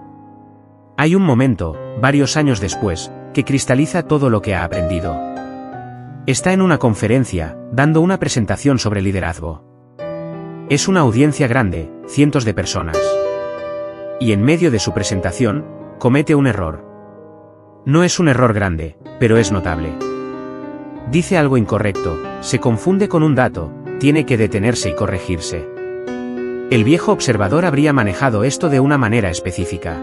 Hay un momento, varios años después, que cristaliza todo lo que ha aprendido. Está en una conferencia, dando una presentación sobre liderazgo. Es una audiencia grande, cientos de personas. Y en medio de su presentación, comete un error. No es un error grande, pero es notable. Dice algo incorrecto, se confunde con un dato, tiene que detenerse y corregirse. El viejo observador habría manejado esto de una manera específica.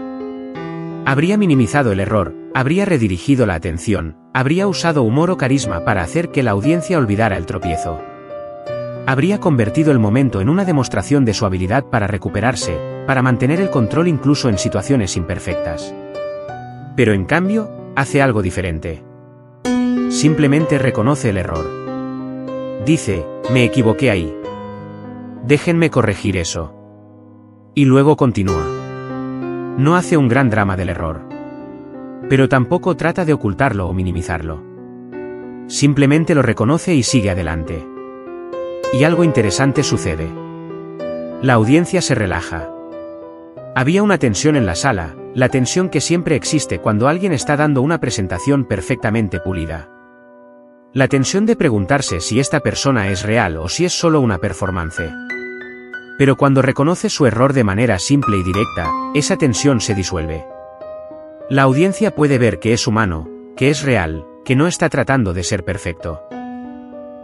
Habría minimizado el error, habría redirigido la atención, habría usado humor o carisma para hacer que la audiencia olvidara el tropiezo. Habría convertido el momento en una demostración de su habilidad para recuperarse, para mantener el control incluso en situaciones imperfectas. Pero en cambio, hace algo diferente. Simplemente reconoce el error. Dice, me equivoqué ahí. Déjenme corregir eso. Y luego continúa. No hace un gran drama del error. Pero tampoco trata de ocultarlo o minimizarlo. Simplemente lo reconoce y sigue adelante. Y algo interesante sucede. La audiencia se relaja. Había una tensión en la sala, la tensión que siempre existe cuando alguien está dando una presentación perfectamente pulida. La tensión de preguntarse si esta persona es real o si es solo una performance. Pero cuando reconoce su error de manera simple y directa, esa tensión se disuelve. La audiencia puede ver que es humano, que es real, que no está tratando de ser perfecto.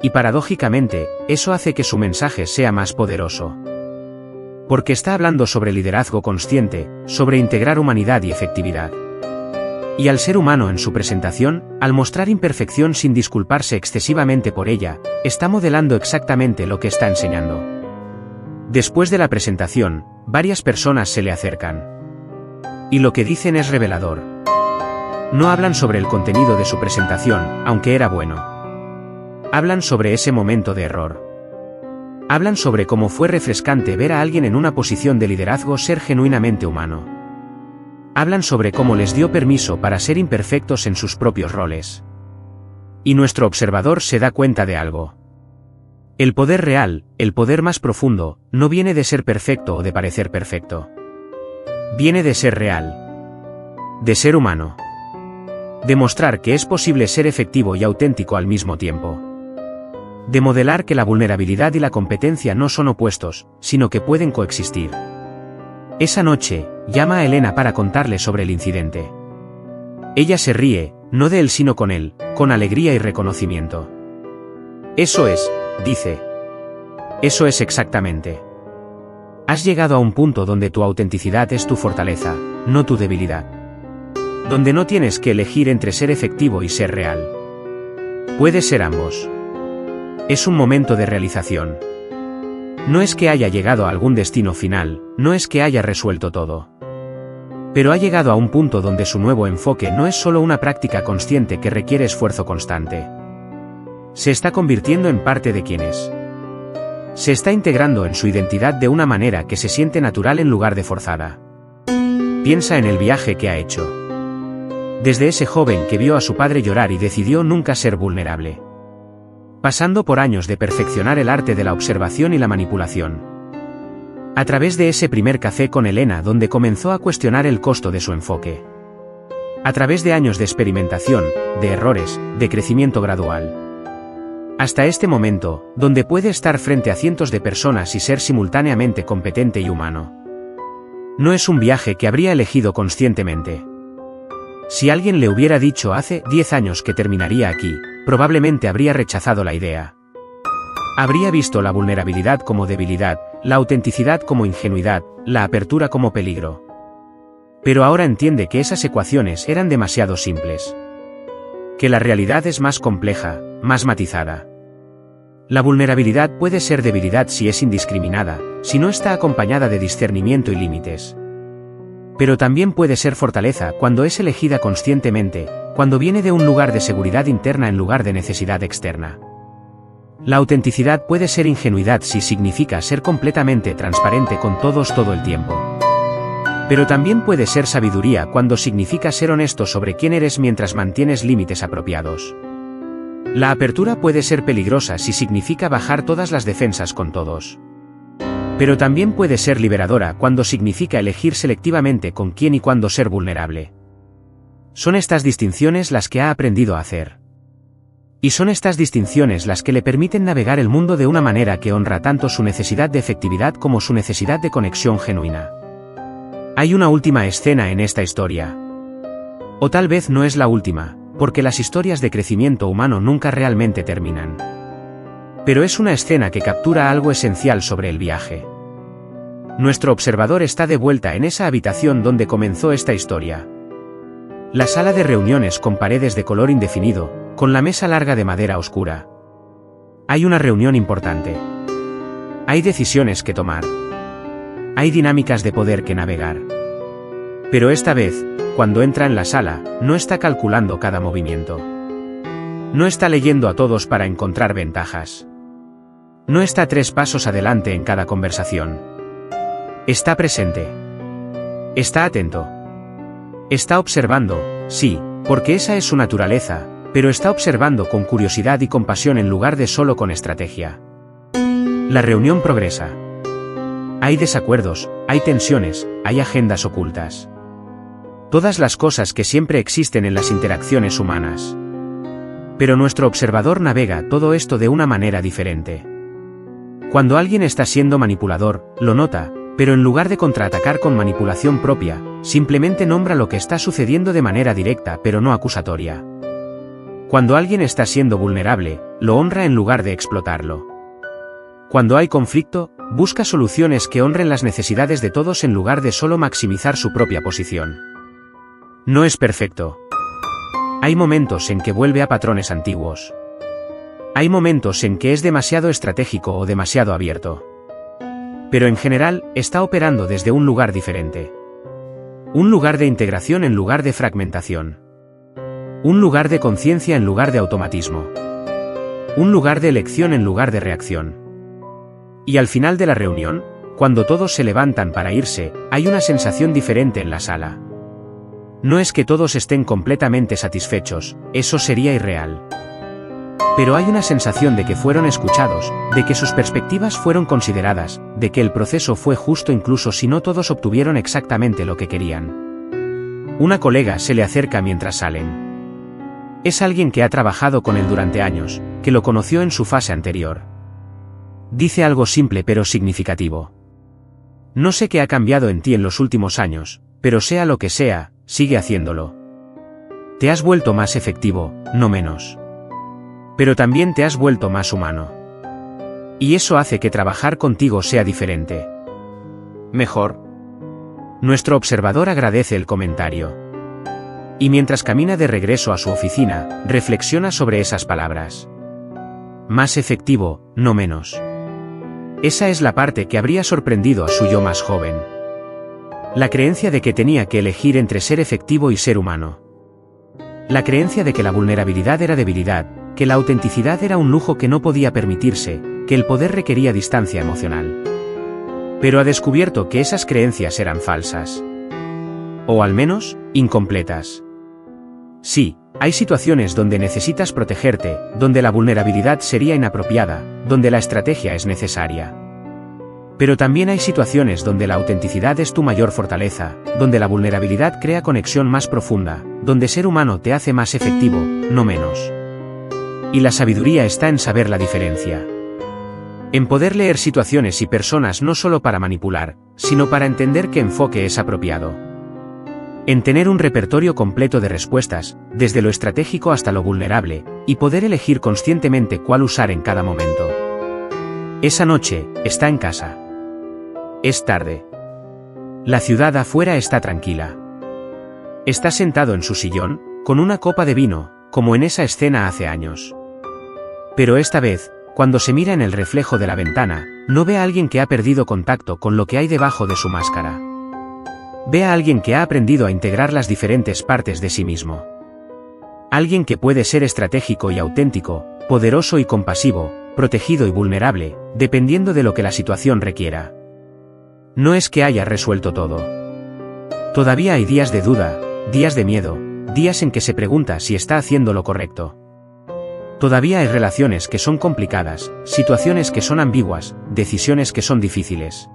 Y paradójicamente, eso hace que su mensaje sea más poderoso. Porque está hablando sobre liderazgo consciente, sobre integrar humanidad y efectividad. Y al ser humano en su presentación, al mostrar imperfección sin disculparse excesivamente por ella, está modelando exactamente lo que está enseñando. Después de la presentación, varias personas se le acercan. Y lo que dicen es revelador. No hablan sobre el contenido de su presentación, aunque era bueno. Hablan sobre ese momento de error. Hablan sobre cómo fue refrescante ver a alguien en una posición de liderazgo ser genuinamente humano. Hablan sobre cómo les dio permiso para ser imperfectos en sus propios roles. Y nuestro observador se da cuenta de algo. El poder real, el poder más profundo, no viene de ser perfecto o de parecer perfecto. Viene de ser real. De ser humano. Demostrar que es posible ser efectivo y auténtico al mismo tiempo. De modelar que la vulnerabilidad y la competencia no son opuestos, sino que pueden coexistir. Esa noche, llama a Elena para contarle sobre el incidente. Ella se ríe, no de él sino con él, con alegría y reconocimiento. Eso es, dice. Eso es exactamente. Has llegado a un punto donde tu autenticidad es tu fortaleza, no tu debilidad. Donde no tienes que elegir entre ser efectivo y ser real. Puedes ser ambos. Es un momento de realización. No es que haya llegado a algún destino final, no es que haya resuelto todo. Pero ha llegado a un punto donde su nuevo enfoque no es solo una práctica consciente que requiere esfuerzo constante. Se está convirtiendo en parte de quien es. Se está integrando en su identidad de una manera que se siente natural en lugar de forzada. Piensa en el viaje que ha hecho. Desde ese joven que vio a su padre llorar y decidió nunca ser vulnerable. Pasando por años de perfeccionar el arte de la observación y la manipulación. A través de ese primer café con Elena donde comenzó a cuestionar el costo de su enfoque. A través de años de experimentación, de errores, de crecimiento gradual. Hasta este momento, donde puede estar frente a cientos de personas y ser simultáneamente competente y humano. No es un viaje que habría elegido conscientemente. Si alguien le hubiera dicho hace 10 años que terminaría aquí, probablemente habría rechazado la idea. Habría visto la vulnerabilidad como debilidad, la autenticidad como ingenuidad, la apertura como peligro. Pero ahora entiende que esas ecuaciones eran demasiado simples. Que la realidad es más compleja, más matizada. La vulnerabilidad puede ser debilidad si es indiscriminada, si no está acompañada de discernimiento y límites. Pero también puede ser fortaleza cuando es elegida conscientemente, cuando viene de un lugar de seguridad interna en lugar de necesidad externa. La autenticidad puede ser ingenuidad si significa ser completamente transparente con todos todo el tiempo. Pero también puede ser sabiduría cuando significa ser honesto sobre quién eres mientras mantienes límites apropiados. La apertura puede ser peligrosa si significa bajar todas las defensas con todos. Pero también puede ser liberadora cuando significa elegir selectivamente con quién y cuándo ser vulnerable. Son estas distinciones las que ha aprendido a hacer. Y son estas distinciones las que le permiten navegar el mundo de una manera que honra tanto su necesidad de efectividad como su necesidad de conexión genuina. Hay una última escena en esta historia. O tal vez no es la última, porque las historias de crecimiento humano nunca realmente terminan. Pero es una escena que captura algo esencial sobre el viaje. Nuestro observador está de vuelta en esa habitación donde comenzó esta historia. La sala de reuniones con paredes de color indefinido, con la mesa larga de madera oscura. Hay una reunión importante. Hay decisiones que tomar. Hay dinámicas de poder que navegar. Pero esta vez, cuando entra en la sala, no está calculando cada movimiento. No está leyendo a todos para encontrar ventajas. No está 3 pasos adelante en cada conversación. Está presente. Está atento. Está observando, sí, porque esa es su naturaleza, pero está observando con curiosidad y compasión en lugar de solo con estrategia. La reunión progresa. Hay desacuerdos, hay tensiones, hay agendas ocultas. Todas las cosas que siempre existen en las interacciones humanas. Pero nuestro observador navega todo esto de una manera diferente. Cuando alguien está siendo manipulador, lo nota, pero en lugar de contraatacar con manipulación propia, simplemente nombra lo que está sucediendo de manera directa pero no acusatoria. Cuando alguien está siendo vulnerable, lo honra en lugar de explotarlo. Cuando hay conflicto, busca soluciones que honren las necesidades de todos en lugar de solo maximizar su propia posición. No es perfecto. Hay momentos en que vuelve a patrones antiguos. Hay momentos en que es demasiado estratégico o demasiado abierto. Pero en general, está operando desde un lugar diferente. Un lugar de integración en lugar de fragmentación. Un lugar de conciencia en lugar de automatismo. Un lugar de elección en lugar de reacción. Y al final de la reunión, cuando todos se levantan para irse, hay una sensación diferente en la sala. No es que todos estén completamente satisfechos, eso sería irreal. Pero hay una sensación de que fueron escuchados, de que sus perspectivas fueron consideradas, de que el proceso fue justo incluso si no todos obtuvieron exactamente lo que querían. Una colega se le acerca mientras salen. Es alguien que ha trabajado con él durante años, que lo conoció en su fase anterior. Dice algo simple pero significativo. No sé qué ha cambiado en ti en los últimos años, pero sea lo que sea, sigue haciéndolo. Te has vuelto más efectivo, no menos. Pero también te has vuelto más humano. Y eso hace que trabajar contigo sea diferente. Mejor. Nuestro observador agradece el comentario. Y mientras camina de regreso a su oficina, reflexiona sobre esas palabras. Más efectivo, no menos. Esa es la parte que habría sorprendido a su yo más joven. La creencia de que tenía que elegir entre ser efectivo y ser humano. La creencia de que la vulnerabilidad era debilidad, que la autenticidad era un lujo que no podía permitirse, que el poder requería distancia emocional. Pero ha descubierto que esas creencias eran falsas. O al menos, incompletas. Sí, hay situaciones donde necesitas protegerte, donde la vulnerabilidad sería inapropiada, donde la estrategia es necesaria. Pero también hay situaciones donde la autenticidad es tu mayor fortaleza, donde la vulnerabilidad crea conexión más profunda, donde ser humano te hace más efectivo, no menos. Y la sabiduría está en saber la diferencia. En poder leer situaciones y personas no solo para manipular, sino para entender qué enfoque es apropiado. En tener un repertorio completo de respuestas, desde lo estratégico hasta lo vulnerable, y poder elegir conscientemente cuál usar en cada momento. Esa noche, está en casa. Es tarde. La ciudad afuera está tranquila. Está sentado en su sillón, con una copa de vino, como en esa escena hace años. Pero esta vez, cuando se mira en el reflejo de la ventana, no ve a alguien que ha perdido contacto con lo que hay debajo de su máscara. Ve a alguien que ha aprendido a integrar las diferentes partes de sí mismo. Alguien que puede ser estratégico y auténtico, poderoso y compasivo, protegido y vulnerable, dependiendo de lo que la situación requiera. No es que haya resuelto todo. Todavía hay días de duda, días de miedo, días en que se pregunta si está haciendo lo correcto. Todavía hay relaciones que son complicadas, situaciones que son ambiguas, decisiones que son difíciles.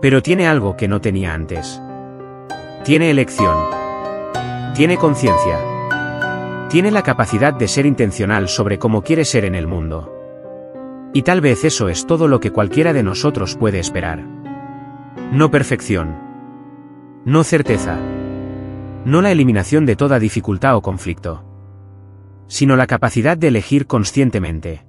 Pero tiene algo que no tenía antes. Tiene elección. Tiene conciencia. Tiene la capacidad de ser intencional sobre cómo quiere ser en el mundo. Y tal vez eso es todo lo que cualquiera de nosotros puede esperar. No perfección. No certeza. No la eliminación de toda dificultad o conflicto. Sino la capacidad de elegir conscientemente.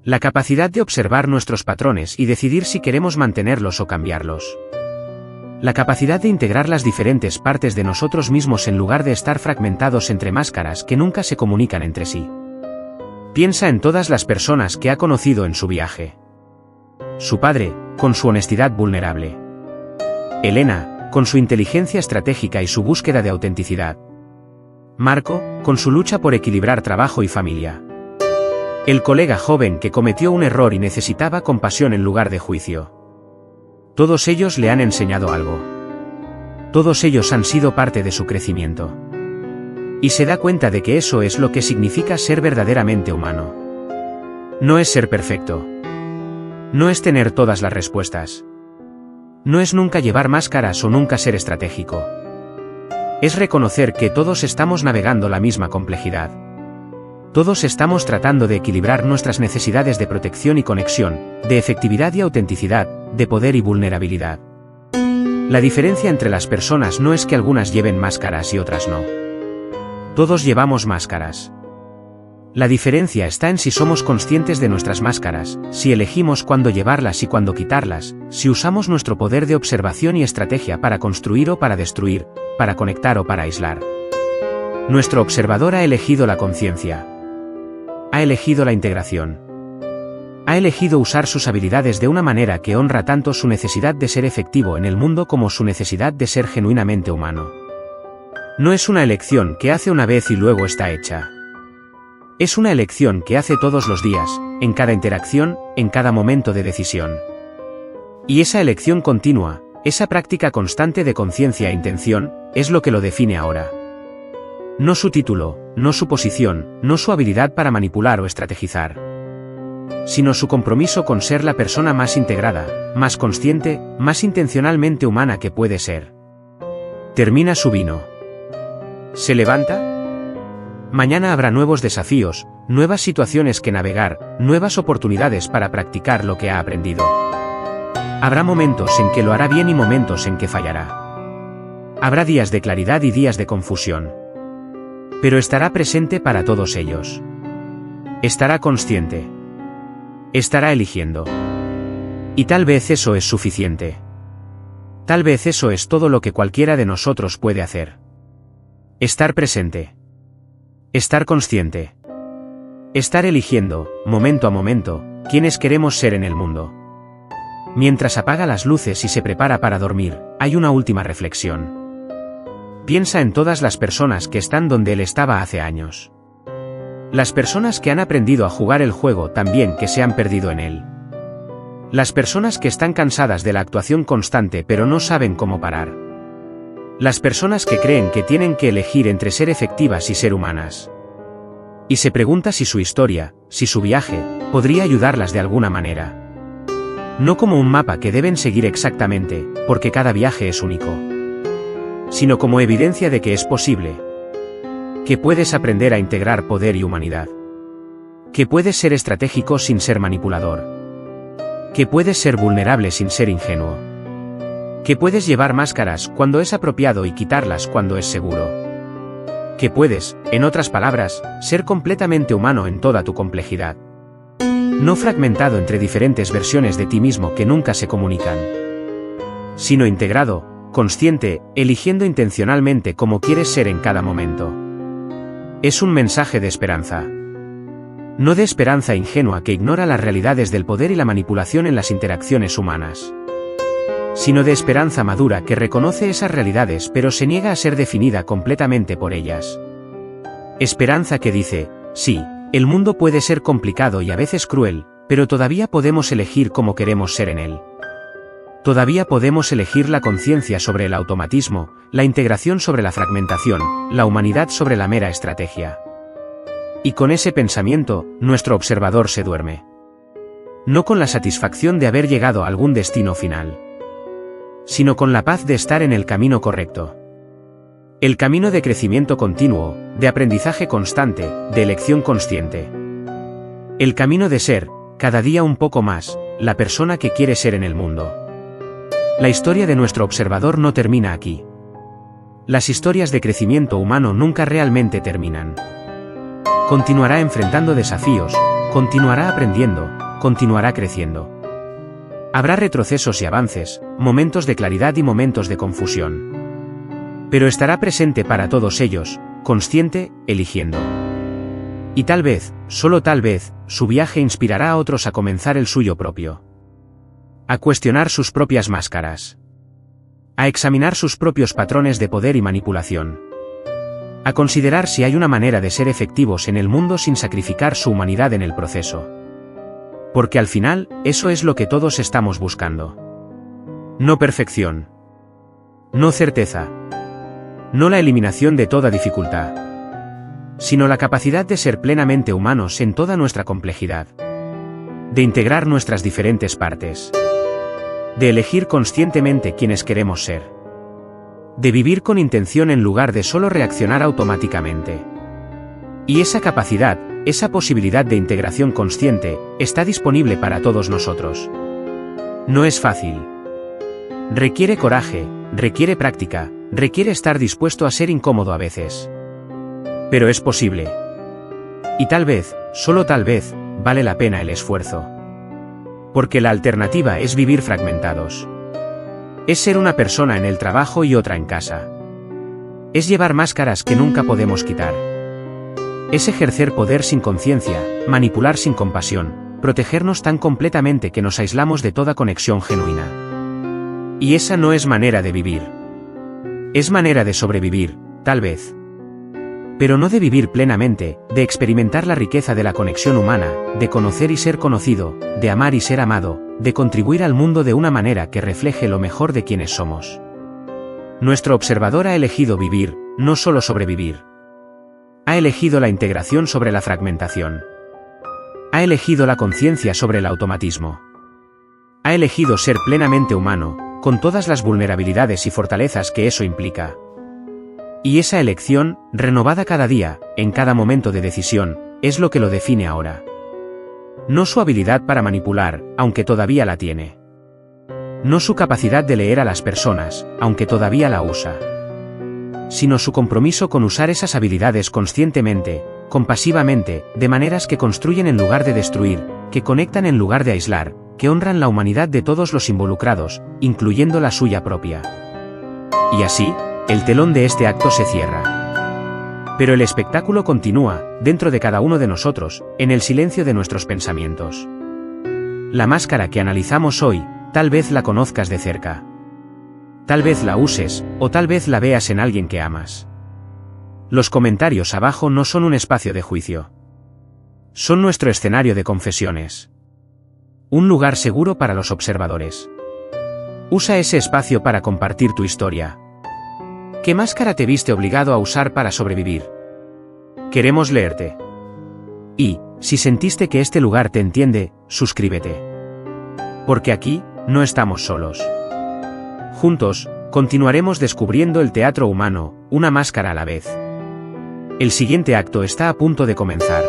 La capacidad de observar nuestros patrones y decidir si queremos mantenerlos o cambiarlos. La capacidad de integrar las diferentes partes de nosotros mismos en lugar de estar fragmentados entre máscaras que nunca se comunican entre sí. Piensa en todas las personas que ha conocido en su viaje. Su padre, con su honestidad vulnerable. Elena, con su inteligencia estratégica y su búsqueda de autenticidad. Marco, con su lucha por equilibrar trabajo y familia. El colega joven que cometió un error y necesitaba compasión en lugar de juicio. Todos ellos le han enseñado algo. Todos ellos han sido parte de su crecimiento. Y se da cuenta de que eso es lo que significa ser verdaderamente humano. No es ser perfecto. No es tener todas las respuestas. No es nunca llevar máscaras o nunca ser estratégico. Es reconocer que todos estamos navegando la misma complejidad. Todos estamos tratando de equilibrar nuestras necesidades de protección y conexión, de efectividad y autenticidad, de poder y vulnerabilidad. La diferencia entre las personas no es que algunas lleven máscaras y otras no. Todos llevamos máscaras. La diferencia está en si somos conscientes de nuestras máscaras, si elegimos cuándo llevarlas y cuándo quitarlas, si usamos nuestro poder de observación y estrategia para construir o para destruir, para conectar o para aislar. Nuestro observador ha elegido la conciencia. Ha elegido la integración. Ha elegido usar sus habilidades de una manera que honra tanto su necesidad de ser efectivo en el mundo como su necesidad de ser genuinamente humano. No es una elección que hace una vez y luego está hecha. Es una elección que hace todos los días, en cada interacción, en cada momento de decisión. Y esa elección continua, esa práctica constante de conciencia e intención, es lo que lo define ahora. No su título, no su posición, no su habilidad para manipular o estrategizar, sino su compromiso con ser la persona más integrada, más consciente, más intencionalmente humana que puede ser. Termina su vino. ¿Se levanta? Mañana habrá nuevos desafíos, nuevas situaciones que navegar, nuevas oportunidades para practicar lo que ha aprendido. Habrá momentos en que lo hará bien y momentos en que fallará. Habrá días de claridad y días de confusión. Pero estará presente para todos ellos. Estará consciente. Estará eligiendo. Y tal vez eso es suficiente. Tal vez eso es todo lo que cualquiera de nosotros puede hacer. Estar presente. Estar consciente. Estar eligiendo, momento a momento, quiénes queremos ser en el mundo. Mientras apaga las luces y se prepara para dormir, hay una última reflexión. Piensa en todas las personas que están donde él estaba hace años. Las personas que han aprendido a jugar el juego tan bien que se han perdido en él. Las personas que están cansadas de la actuación constante pero no saben cómo parar. Las personas que creen que tienen que elegir entre ser efectivas y ser humanas. Y se pregunta si su historia, si su viaje, podría ayudarlas de alguna manera. No como un mapa que deben seguir exactamente, porque cada viaje es único, sino como evidencia de que es posible. Que puedes aprender a integrar poder y humanidad. Que puedes ser estratégico sin ser manipulador. Que puedes ser vulnerable sin ser ingenuo. Que puedes llevar máscaras cuando es apropiado y quitarlas cuando es seguro. Que puedes, en otras palabras, ser completamente humano en toda tu complejidad. No fragmentado entre diferentes versiones de ti mismo que nunca se comunican, sino integrado, consciente, eligiendo intencionalmente cómo quieres ser en cada momento. Es un mensaje de esperanza. No de esperanza ingenua que ignora las realidades del poder y la manipulación en las interacciones humanas, sino de esperanza madura que reconoce esas realidades pero se niega a ser definida completamente por ellas. Esperanza que dice, sí, el mundo puede ser complicado y a veces cruel, pero todavía podemos elegir cómo queremos ser en él. Todavía podemos elegir la conciencia sobre el automatismo, la integración sobre la fragmentación, la humanidad sobre la mera estrategia. Y con ese pensamiento, nuestro observador se duerme. No con la satisfacción de haber llegado a algún destino final, sino con la paz de estar en el camino correcto. El camino de crecimiento continuo, de aprendizaje constante, de elección consciente. El camino de ser, cada día un poco más, la persona que quiere ser en el mundo. La historia de nuestro observador no termina aquí. Las historias de crecimiento humano nunca realmente terminan. Continuará enfrentando desafíos, continuará aprendiendo, continuará creciendo. Habrá retrocesos y avances, momentos de claridad y momentos de confusión. Pero estará presente para todos ellos, consciente, eligiendo. Y tal vez, solo tal vez, su viaje inspirará a otros a comenzar el suyo propio. A cuestionar sus propias máscaras. A examinar sus propios patrones de poder y manipulación. A considerar si hay una manera de ser efectivos en el mundo sin sacrificar su humanidad en el proceso. Porque al final, eso es lo que todos estamos buscando. No perfección. No certeza. No la eliminación de toda dificultad, sino la capacidad de ser plenamente humanos en toda nuestra complejidad. De integrar nuestras diferentes partes. De elegir conscientemente quienes queremos ser. De vivir con intención en lugar de solo reaccionar automáticamente. Y esa capacidad, esa posibilidad de integración consciente, está disponible para todos nosotros. No es fácil. Requiere coraje, requiere práctica, requiere estar dispuesto a ser incómodo a veces. Pero es posible. Y tal vez, solo tal vez, vale la pena el esfuerzo. Porque la alternativa es vivir fragmentados. Es ser una persona en el trabajo y otra en casa. Es llevar máscaras que nunca podemos quitar. Es ejercer poder sin conciencia, manipular sin compasión, protegernos tan completamente que nos aislamos de toda conexión genuina. Y esa no es manera de vivir. Es manera de sobrevivir, tal vez. Pero no de vivir plenamente, de experimentar la riqueza de la conexión humana, de conocer y ser conocido, de amar y ser amado, de contribuir al mundo de una manera que refleje lo mejor de quienes somos. Nuestro observador ha elegido vivir, no solo sobrevivir. Ha elegido la integración sobre la fragmentación. Ha elegido la conciencia sobre el automatismo. Ha elegido ser plenamente humano, con todas las vulnerabilidades y fortalezas que eso implica. Y esa elección, renovada cada día, en cada momento de decisión, es lo que lo define ahora. No su habilidad para manipular, aunque todavía la tiene. No su capacidad de leer a las personas, aunque todavía la usa. Sino su compromiso con usar esas habilidades conscientemente, compasivamente, de maneras que construyen en lugar de destruir, que conectan en lugar de aislar, que honran la humanidad de todos los involucrados, incluyendo la suya propia. Y así, el telón de este acto se cierra. Pero el espectáculo continúa, dentro de cada uno de nosotros, en el silencio de nuestros pensamientos. La máscara que analizamos hoy, tal vez la conozcas de cerca. Tal vez la uses, o tal vez la veas en alguien que amas. Los comentarios abajo no son un espacio de juicio. Son nuestro escenario de confesiones. Un lugar seguro para los observadores. Usa ese espacio para compartir tu historia. ¿Qué máscara te viste obligado a usar para sobrevivir? Queremos leerte. Y, si sentiste que este lugar te entiende, suscríbete. Porque aquí, no estamos solos. Juntos, continuaremos descubriendo el teatro humano, una máscara a la vez. El siguiente acto está a punto de comenzar.